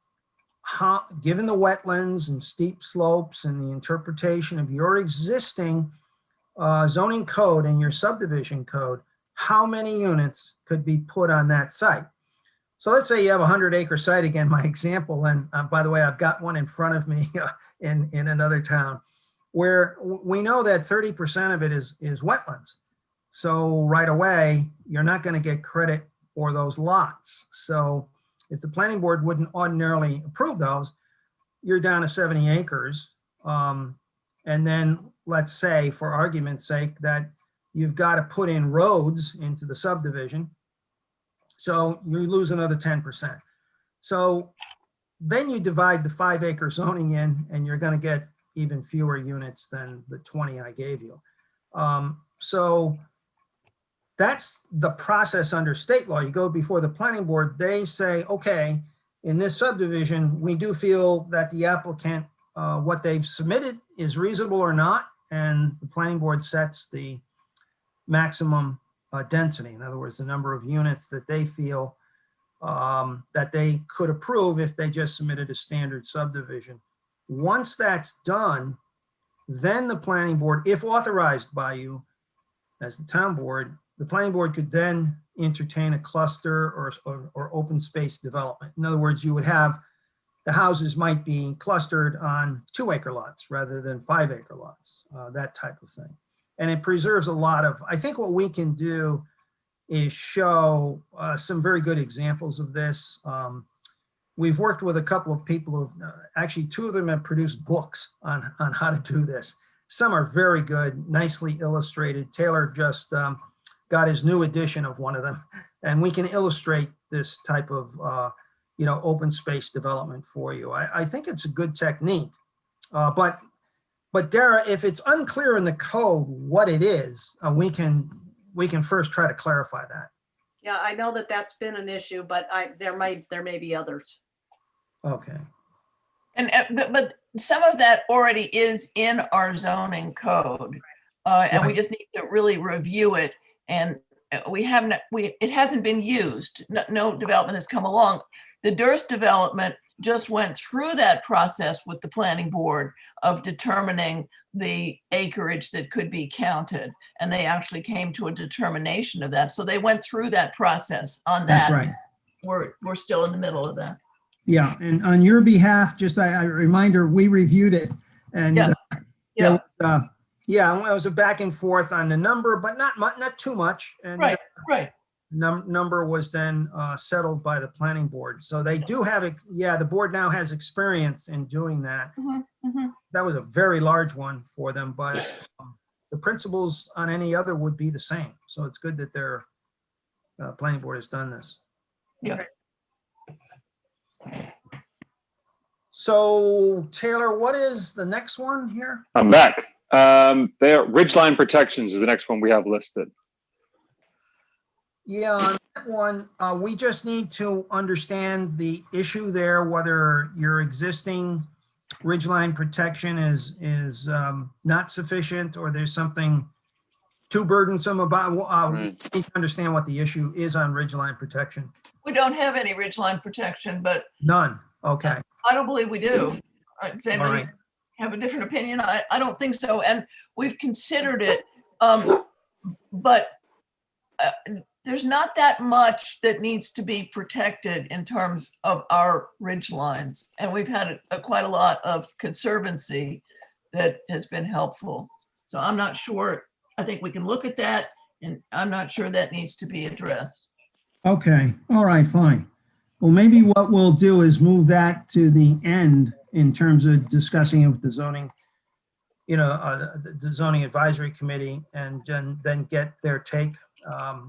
how, given the wetlands and steep slopes and the interpretation of your existing zoning code and your subdivision code, how many units could be put on that site. So let's say you have a 100-acre site, again, my example, and by the way, I've got one in front of me in another town, where we know that 30% of it is wetlands. So right away, you're not going to get credit for those lots. So if the planning board wouldn't ordinarily approve those, you're down to 70 acres. And then let's say, for argument's sake, that you've got to put in roads into the subdivision. So you lose another 10%. So then you divide the 5-acre zoning in, and you're going to get even fewer units than the 20 I gave you. So that's the process under state law. You go before the planning board, they say, okay, in this subdivision, we do feel that the applicant, what they've submitted is reasonable or not, and the planning board sets the maximum density. In other words, the number of units that they feel that they could approve if they just submitted a standard subdivision. Once that's done, then the planning board, if authorized by you as the town board, the planning board could then entertain a cluster or open space development. In other words, you would have, the houses might be clustered on 2-acre lots rather than 5-acre lots, that type of thing. And it preserves a lot of, I think what we can do is show some very good examples of this. We've worked with a couple of people who, actually 2 of them have produced books on how to do this. Some are very good, nicely illustrated. Taylor just got his new edition of one of them, and we can illustrate this type of open space development for you. I think it's a good technique, but Dara, if it's unclear in the code what it is, we can first try to clarify that. Yeah, I know that that's been an issue, but there may be others. Okay. And but some of that already is in our zoning code, and we just need to really review it. And it hasn't been used. No development has come along. The Durst development just went through that process with the planning board of determining the acreage that could be counted. And they actually came to a determination of that. So they went through that process on that. That's right. We're still in the middle of that. Yeah, and on your behalf, just a reminder, we reviewed it, and Yeah. it was a back and forth on the number, but not too much. And Right. Number was then settled by the planning board. So they do have it. Yeah, the board now has experience in doing that. That was a very large one for them, but the principles on any other would be the same. So it's good that their planning board has done this. Yeah. So Taylor, what is the next one here? I'm back. Ridgeline Protections is the next one we have listed. Yeah, on that one, we just need to understand the issue there, whether your existing ridgeline protection is not sufficient, or there's something too burdensome about. We need to understand what the issue is on ridgeline protection. We don't have any ridgeline protection, but None. Okay. I don't believe we do. Does anybody All right. have a different opinion? I don't think so. And we've considered it, but there's not that much that needs to be protected in terms of our ridge lines. And we've had quite a lot of conservancy that has been helpful. So I'm not sure. I think we can look at that, and I'm not sure that needs to be addressed. Okay. All right, fine. Well, maybe what we'll do is move that to the end in terms of discussing it with the zoning, the zoning advisory committee, and then get their take.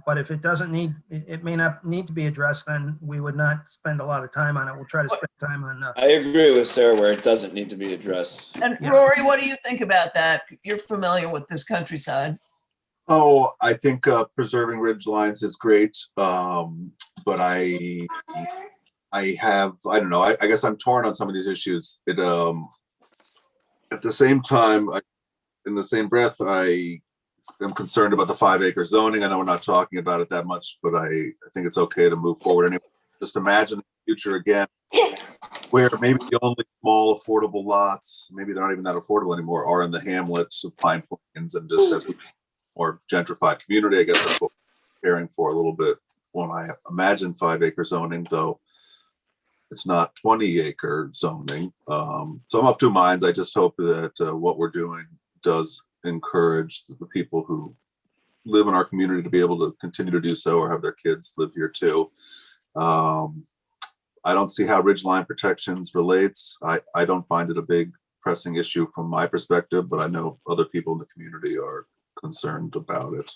But if it doesn't it may not need to be addressed, then we would not spend a lot of time on it. We'll try to spend time on. I agree with Sarah where it doesn't need to be addressed. And Yeah. Rory, what do you think about that? You're familiar with this countryside. Oh, I think preserving ridge lines is great, but I don't know. I guess I'm torn on some of these issues. At the same time, in the same breath, I am concerned about the 5-acre zoning. I know we're not talking about it that much, but I think it's okay to move forward anyway. Just imagine the future again, where maybe the only small affordable lots, maybe they're not even that affordable anymore, are in the hamlets of Pine Plains, and just as we more gentrified community, I guess that's what we're preparing for a little bit when I imagine 5-acre zoning, though it's not 20-acre zoning. So I'm of two minds. I just hope that what we're doing does encourage the people who live in our community to be able to continue to do so, or have their kids live here too. I don't see how Ridgeline Protections relates. I don't find it a big pressing issue from my perspective, but I know other people in the community are concerned about it.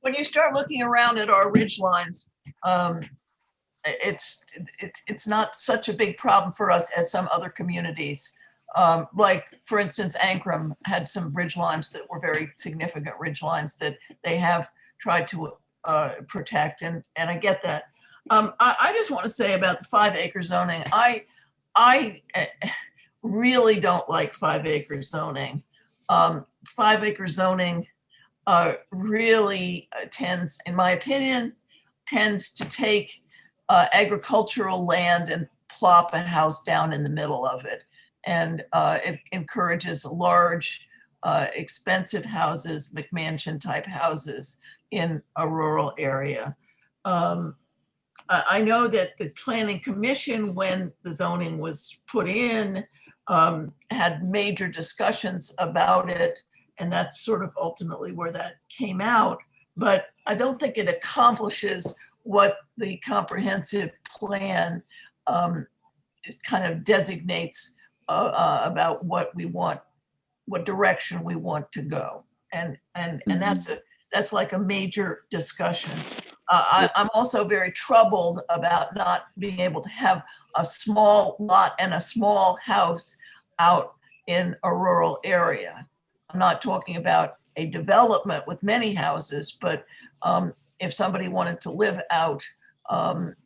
When you start looking around at our ridge lines, it's not such a big problem for us as some other communities. Like, for instance, Ankrum had some ridge lines that were very significant ridge lines that they have tried to protect, and I get that. I just want to say about the 5-acre zoning, I really don't like 5-acre zoning. 5-acre zoning really tends, in my opinion, tends to take agricultural land and plop a house down in the middle of it. And it encourages large, expensive houses, McMansion type houses in a rural area. I know that the Planning Commission, when the zoning was put in, had major discussions about it, and that's sort of ultimately where that came out. But I don't think it accomplishes what the comprehensive plan kind of designates about what we want, what direction we want to go, and that's like a major discussion. I'm also very troubled about not being able to have a small lot and a small house out in a rural area. I'm not talking about a development with many houses, but if somebody wanted to live out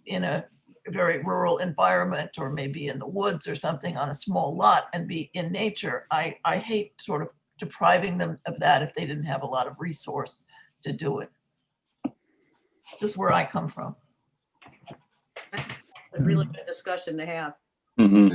in a very rural environment, or maybe in the woods or something on a small lot and be in nature, I hate sort of depriving them of that if they didn't have a lot of resource to do it. Just where I come from. A really good discussion to have. Mm-hmm.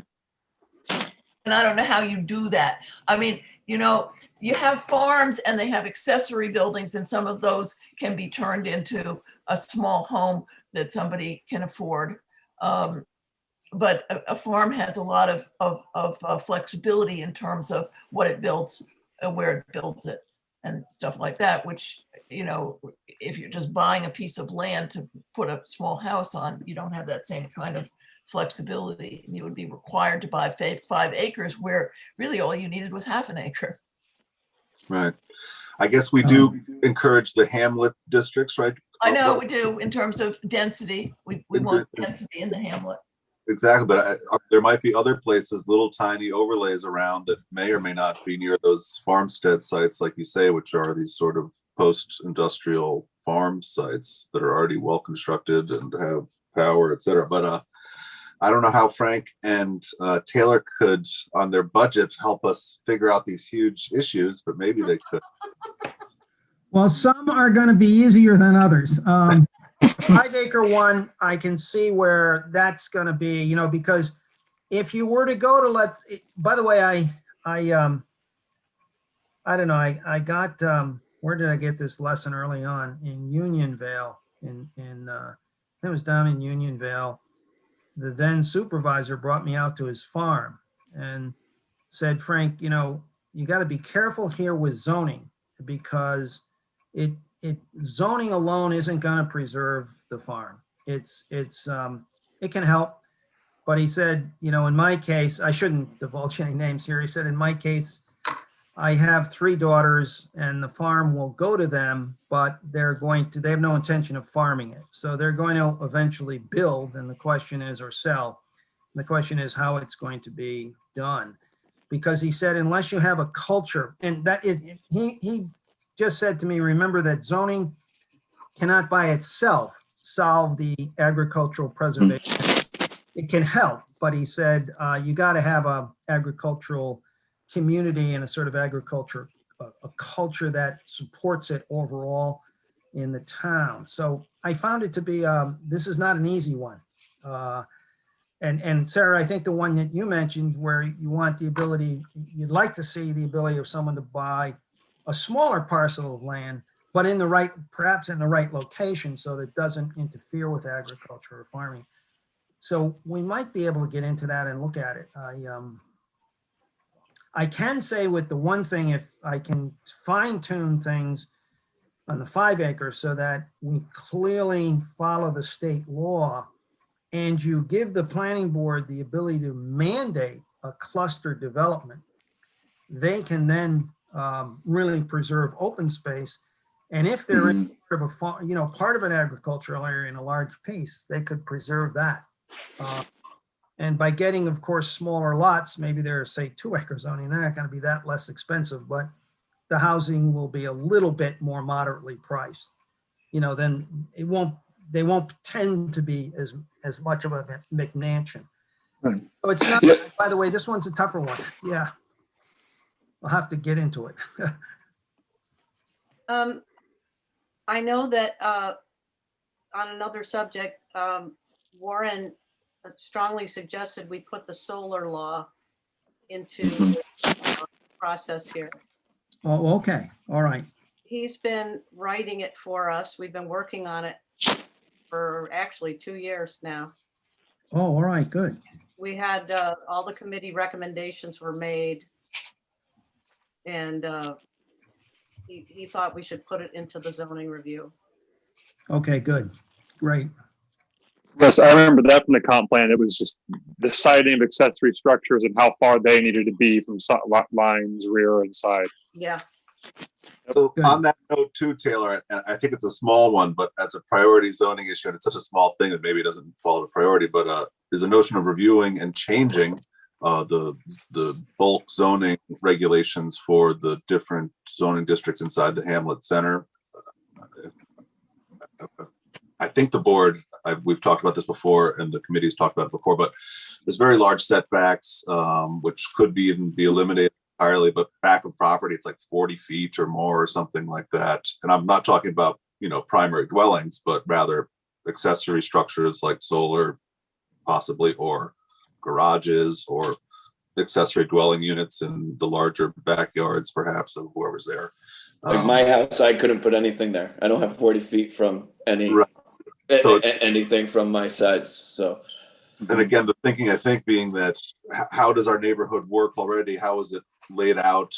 And I don't know how you do that. I mean, you know, you have farms and they have accessory buildings, and some of those can be turned into a small home that somebody can afford. But a farm has a lot of flexibility in terms of what it builds, where it builds it, and stuff like that, which, you know, if you're just buying a piece of land to put a small house on, you don't have that same kind of flexibility. And you would be required to buy 5 acres where really all you needed was half an acre. Right. I guess we do encourage the hamlet districts, right? I know we do in terms of density. We want density in the hamlet. Exactly, but there might be other places, little tiny overlays around that may or may not be near those farmstead sites, like you say, which are these sort of post-industrial farm sites that are already well constructed and have power, et cetera. But I don't know how Frank and Taylor could, on their budget, help us figure out these huge issues, but maybe they could. Well, some are going to be easier than others. 5-acre one, I can see where that's going to be, you know, because if you were to go to, by the way, I don't know, I got, where did I get this lesson early on? In Unionvale, it was down in Unionvale. The then supervisor brought me out to his farm and said, Frank, you know, you got to be careful here with zoning, because zoning alone isn't going to preserve the farm. It can help, but he said, you know, in my case, I shouldn't divulge any names here. He said, in my case, I have 3 daughters and the farm will go to them, but they have no intention of farming it. So they're going to eventually build, and the question is, or sell. And the question is how it's going to be done. Because he said, unless you have a culture, and he just said to me, remember that zoning cannot by itself solve the agricultural preservation. It can help, but he said, you got to have a agricultural community and a sort of agriculture, a culture that supports it overall in the town. So I found it to be, this is not an easy one. And Sarah, I think the one that you mentioned where you want the ability, you'd like to see the ability of someone to buy a smaller parcel of land, but in the right, perhaps in the right location so that it doesn't interfere with agriculture or farming. So we might be able to get into that and look at it. I can say with the one thing, if I can fine tune things on the 5 acres so that we clearly follow the state law, and you give the planning board the ability to mandate a cluster development, they can then really preserve open space. And if they're in part of a part of an agricultural area in a large piece, they could preserve that. And by getting, of course, smaller lots, maybe they're, say, 2 acre zoning, they're not going to be that less expensive, but the housing will be a little bit more moderately priced. Then they won't tend to be as much of a McMansion. Right. So it's not, Yeah. by the way, this one's a tougher one. Yeah. I'll have to get into it. I know that on another subject, Warren strongly suggested we put the solar law into the process here. Oh, okay. All right. He's been writing it for us. We've been working on it for actually 2 years now. Oh, all right. Good. We had all the committee recommendations were made, and he thought we should put it into the zoning review. Okay, good. Great. Yes, I remember that from the comp plan. It was just the siting of accessory structures and how far they needed to be from lot lines, rear and side. Yeah. So Good. on that note too, Taylor, and I think it's a small one, but as a priority zoning issue, and it's such a small thing that maybe it doesn't fall to priority, but there's a notion of reviewing and changing the bulk zoning regulations for the different zoning districts inside the Hamlet Center. I think the board, we've talked about this before, and the committee's talked about it before, but there's very large setbacks, which could even be eliminated entirely, but back of property, it's like 40 feet or more or something like that. And I'm not talking about, primary dwellings, but rather accessory structures like solar, possibly, or garages, or accessory dwelling units in the larger backyards, perhaps, of whoever's there. Like my house, I couldn't put anything there. I don't have 40 feet from any Right. So anything from my side. So, and again, the thinking, I think, being that how does our neighborhood work already? How is it laid out?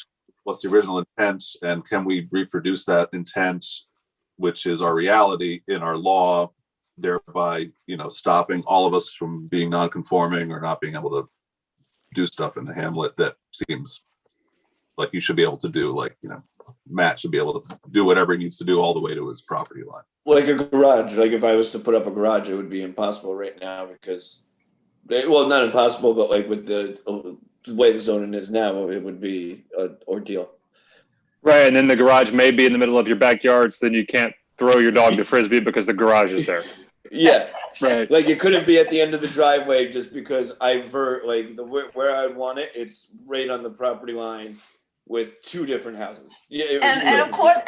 What's the original intent? And can we reproduce that intent, which is our reality, in our law, thereby, stopping all of us from being non-conforming or not being able to do stuff in the hamlet that seems like you should be able to do, like, Matt should be able to do whatever he needs to do all the way to his property line. like a garage, like if I was to put up a garage, it would be impossible right now because, well, not impossible, but like with the way the zoning is now, it would be an ordeal. Right, and then the garage may be in the middle of your backyard, so then you can't throw your dog to frisbee because the garage is there. Yeah, Right. like it couldn't be at the end of the driveway just because where I would want it, it's right on the property line with 2 different houses. Yeah, And of course,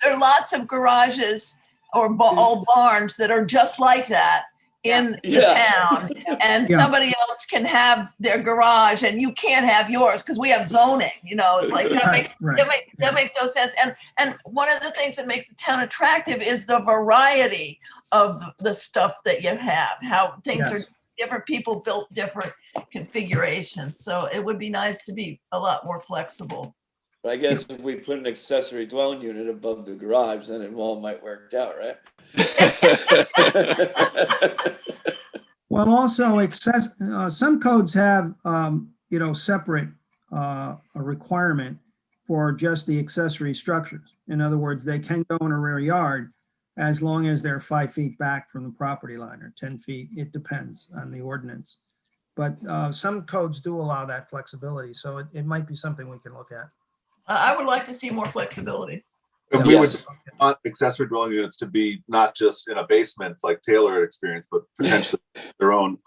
there are lots of garages or old barns that are just like that in the town. And somebody else can have their garage and you can't have yours because we have zoning, it's like that makes no sense. And one of the things that makes the town attractive is the variety of the stuff that you have, how things are different, people built different configurations. So it would be nice to be a lot more flexible. But I guess if we put an accessory dwelling unit above the garage, then it all might work out, right? Well, also some codes have, separate a requirement for just the accessory structures. In other words, they can go in a rear yard as long as they're 5 feet back from the property line or 10 feet. It depends on the ordinance. But some codes do allow that flexibility. So it might be something we can look at. I would like to see more flexibility. And we would want accessory dwelling units to be not just in a basement like Taylor had experienced, but potentially their own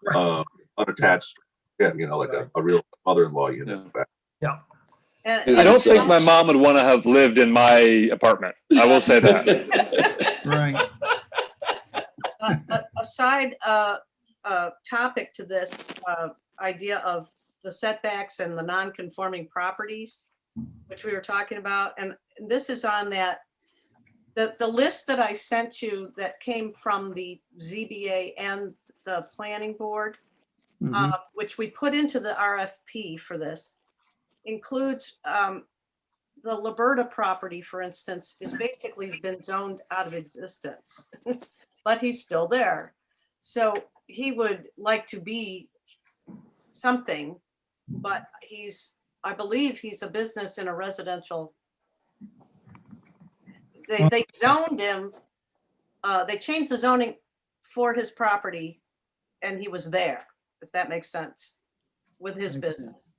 unattached, like a real mother-in-law unit. Yeah. And I don't think Sounds- my mom would want to have lived in my apartment. I will say that. Right. a side topic to this idea of the setbacks and the non-conforming properties, which we were talking about, and this is on that, the list that I sent you that came from the ZBA and the planning board, Mhm. which we put into the RFP for this, includes the Liberta property, for instance, is basically has been zoned out of existence, but he's still there. So he would like to be something, but I believe he's a business in a residential. They zoned him, they changed the zoning for his property and he was there, if that makes sense, with his Makes business.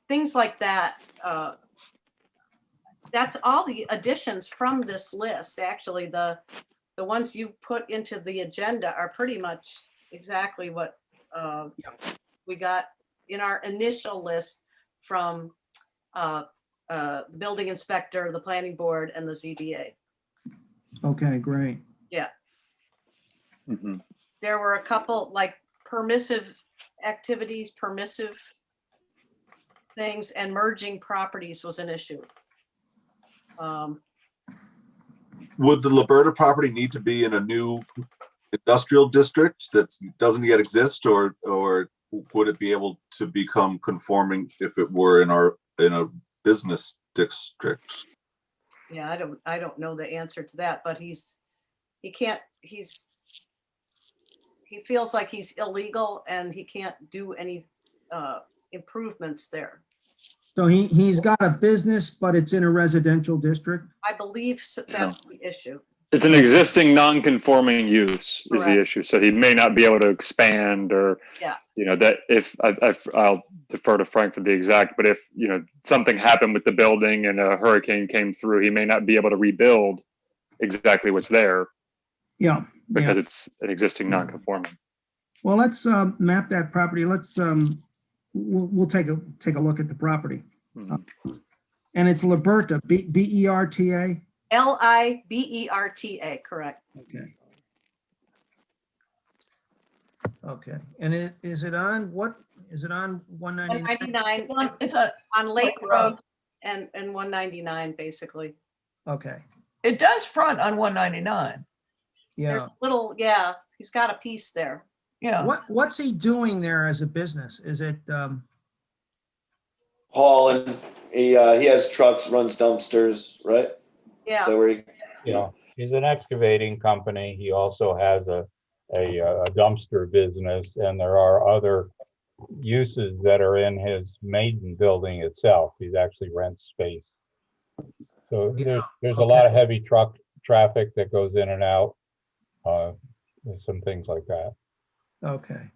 Things like that. That's all the additions from this list. Actually, the ones you put into the agenda are pretty much exactly what we got in our initial list from the building inspector, the planning board, and the ZBA. Okay, great. Mhm. There were a couple like permissive activities, permissive things, and merging properties was an issue. Would the Liberta property need to be in a new industrial district that doesn't yet exist, or would it be able to become conforming if it were in a business district? Yeah, I don't know the answer to that, but he feels like he's illegal and he can't do any improvements there. So he's got a business, but it's in a residential district? I believe that's the issue. It's an existing non-conforming use is the Correct. issue. So he may not be able to expand or, Yeah. that if I'll defer to Frank for the exact, but if, something happened with the building and a hurricane came through, he may not be able to rebuild exactly what's there Yeah. because Yeah. it's an existing non-conforming. Well, let's map that property. Let's we'll take a look at the property. Mhm. And it's Liberta, Berta. Liberta, correct. Okay. Okay. And is it on what? Is it on 199? 199 It's on Lake Lake Road. Road and 199, basically. Okay. it does front on 199. Yeah. There's little, yeah, he's got a piece there. Yeah. What's he doing there as a business? Is it Hauling, he has trucks, runs dumpsters, right? Yeah. So where he, Yeah, he's an excavating company. He also has a dumpster business, and there are other uses that are in his main building itself. He's actually rents space. So there's a lot of heavy truck traffic that goes in and out. There's some things like that. okay?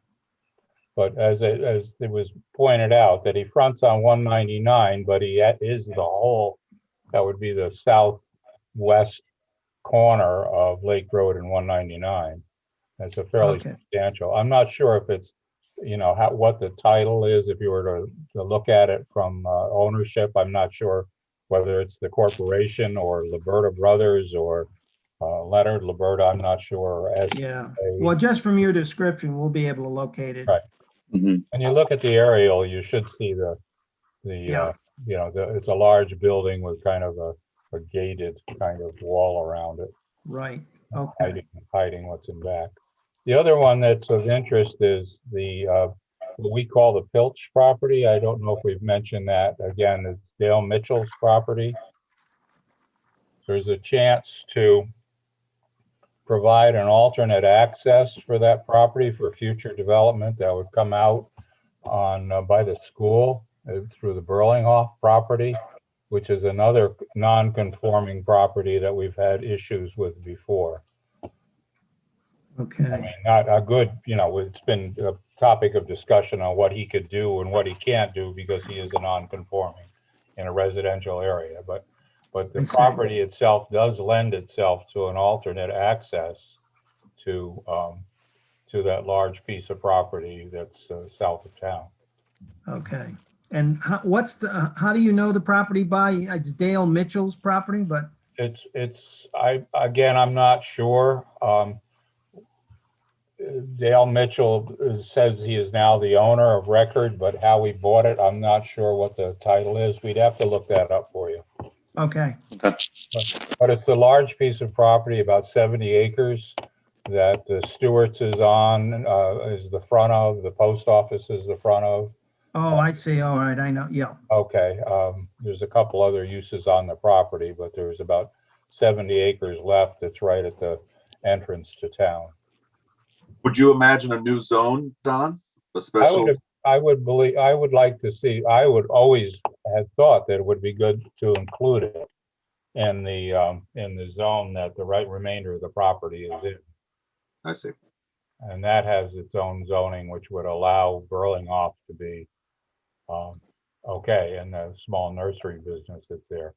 But as it was pointed out, that he fronts on 199, but he is the whole, that would be the southwest corner of Lake Road and 199. That's a fairly Okay. substantial. I'm not sure if it's, what the title is, if you were to look at it from ownership. I'm not sure whether it's the corporation or Liberta Brothers or Leonard Liberta. I'm not sure. Yeah. Well, just from your description, we'll be able to locate it. Right. Mhm. When you look at the aerial, you should see Yeah. it's a large building with kind of a gated kind of wall around it, Right. Okay. hiding what's in back. The other one that's of interest is what we call the Pilch property. I don't know if we've mentioned that. Again, it's Dale Mitchell's property. There's a chance to provide an alternate access for that property for future development that would come out on by the school through the Burlinghoff property, which is another non-conforming property that we've had issues with before. I Okay. mean, not a good, it's been a topic of discussion on what he could do and what he can't do because he is a non-conforming in a residential area. But the I see. property itself does lend itself to an alternate access to that large piece of property that's south of town. Okay. And how do you know the property by? It's Dale Mitchell's property, but I'm not sure. Dale Mitchell says he is now the owner of record, but how we bought it, I'm not sure what the title is. We'd have to look that up for you. okay. Okay. But it's a large piece of property, about 70 acres, that the Stewart's is on, is the front of, the post office is the front of. Oh, I see. All right, I know. Yeah. Okay, there's a couple other uses on the property, but there's about 70 acres left that's right at the entrance to town. Would you imagine a new zone, Don? A special, I would like to see, I would always have thought that it would be good to include it in the zone that the remainder of the property is in. I see. And that has its own zoning, which would allow Burlinghoff to be okay, and the small nursery business that's there.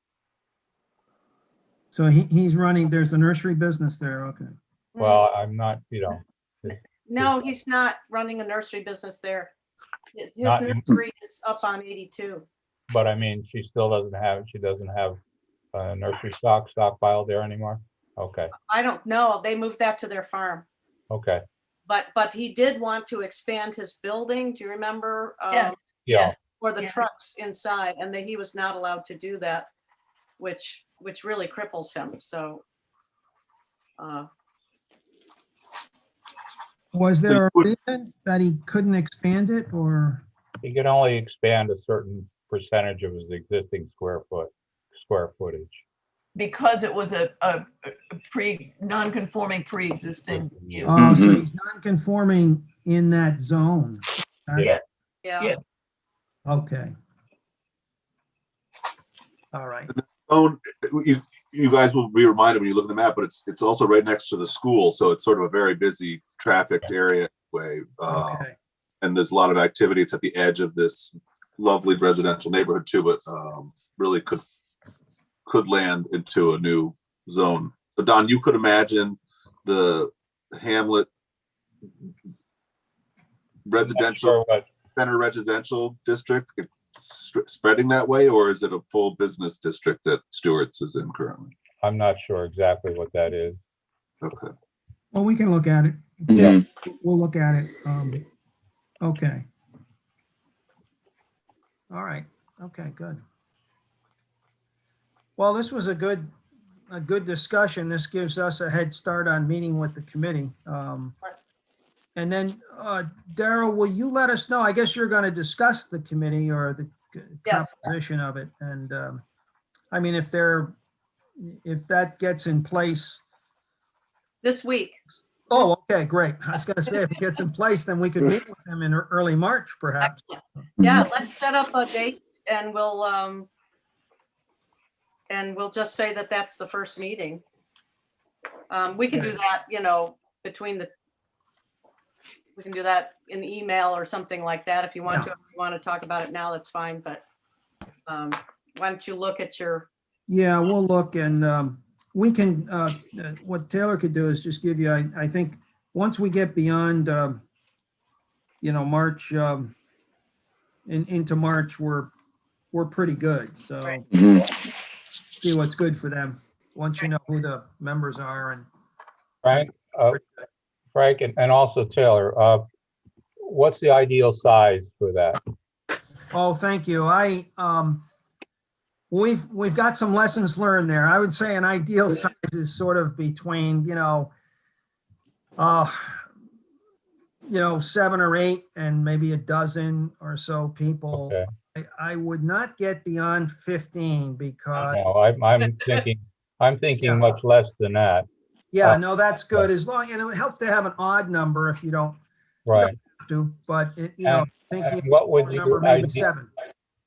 So he's running, there's a nursery business there. Okay. Well, I'm not, No, he's not running a nursery business there. His Not in- nursery is up on 82. but I mean, she doesn't have a nursery stockpile there anymore? Okay, I don't know. They moved that to their farm. okay. But he did want to expand his building. Do you remember? Yes. Yeah, Yes. For the Yeah. trucks inside, and he was not allowed to do that, which really cripples him. So Was there a reason that he couldn't expand it, or? he can only expand a certain percentage of his existing square footage. Because it was a non-conforming pre-existing use. Oh, so he's non-conforming in that zone. Yeah. yeah. Yeah. Okay. All right. Oh, you guys will be reminded when you look at the map, but it's also right next to the school, so it's sort of a very busy trafficked area way. Okay. And there's a lot of activity. It's at the edge of this lovely residential neighborhood too, but really could land into a new zone. So Don, you could imagine the Hamlet residential Sure what, center residential district spreading that way, or is it a full business district that Stewart's is in currently? I'm not sure exactly what that is. Okay. Well, we can look at it. Yeah. We'll look at it. Okay. All right. Okay, good. Well, this was a good discussion. This gives us a head start on meeting with the committee. And then, Daryl, will you let us know? I guess you're going to discuss the committee or the Yes. composition of it. And I mean, if that gets in place. This week. Oh, okay, great. I was going to say, if it gets in place, then we could meet with them in early March, perhaps. Yeah, let's set up a date and we'll just say that that's the first meeting. We can do that, we can do that in email or something like that. If you want to, if you want to talk about it now, that's fine, but why don't you look at your, Yeah, we'll look, and we can, what Taylor could do is just give you, I think, once we get beyond, March, into March, we're pretty good. So Right. see what's good for them, once you know who the members are. And Frank, and also Taylor, what's the ideal size for that? Oh, thank you. We've got some lessons learned there. I would say an ideal size is sort of between, 7 or 8 and maybe a dozen or so people. Okay. I would not get beyond 15 because, No, I'm thinking Yeah. much less than that. yeah, no, that's good. As long, and it would help to have an odd number if you don't Right. have to, but And thinking what would you number maybe ide- 7.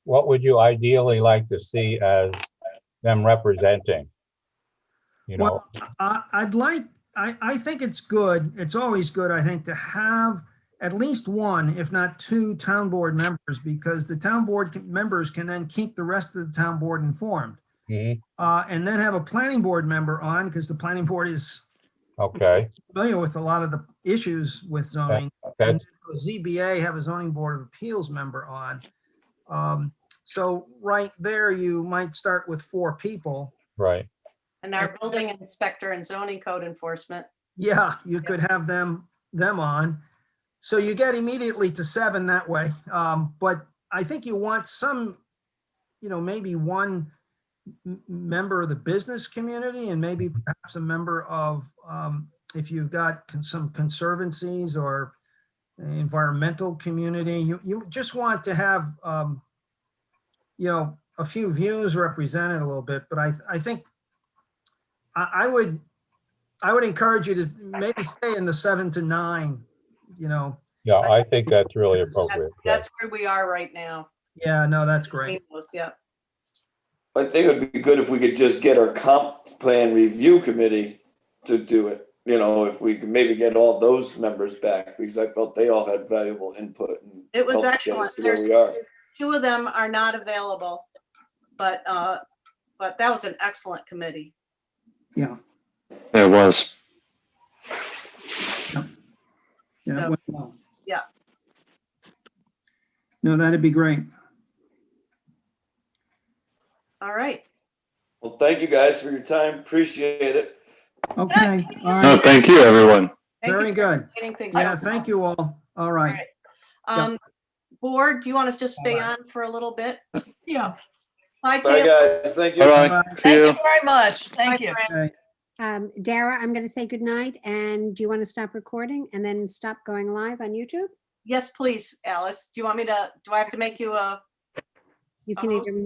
What would you ideally like to see as them representing? Well, I think it's good. It's always good, I think, to have at least one, if not 2 town board members, because the town board members can then keep the rest of the town board informed. Mhm. And then have a planning board member on, because the planning board is Okay, familiar with a lot of the issues with zoning. okay, And ZBA have a zoning board of appeals member on. So right there, you might start with 4 people. Right. And our building inspector and zoning code enforcement. Yeah, you could have them on. So you get immediately to 7 that way. But I think you want some, maybe one member of the business community and maybe perhaps a member of, if you've got some conservancies or environmental community, you just want to have, a few views represented a little bit. But I think I would encourage you to maybe stay in the 7 to 9, Yeah, I think that's really appropriate. That's where we are right now. Yeah, no, that's great. Yeah. I think it would be good if we could just get our comp plan review committee to do it. If we could maybe get all those members back, because I felt they all had valuable input. And It was helped get us excellent. to where we are. 2 of them are not available, but that was an excellent committee. Yeah. It was. Yeah. So, Well, yeah. No, that'd be great. All right. Well, thank you guys for your time. Appreciate it. Okay. All No, right. thank you, everyone. Thank Very you for good. getting things Yeah, so thank well. you all. All right. Board, do you want us to just stay All right. on for a little bit? Yeah, Bye, Bye, Taylor. guys. Thank you. Bye-bye. Bye. See thank you. you very much. Thank Bye, you. Fran. Okay. Dara, I'm going to say goodnight, and do you want to stop recording and then stop going live on YouTube? Yes, please, Alice. Do I have to make you a You can Oh. either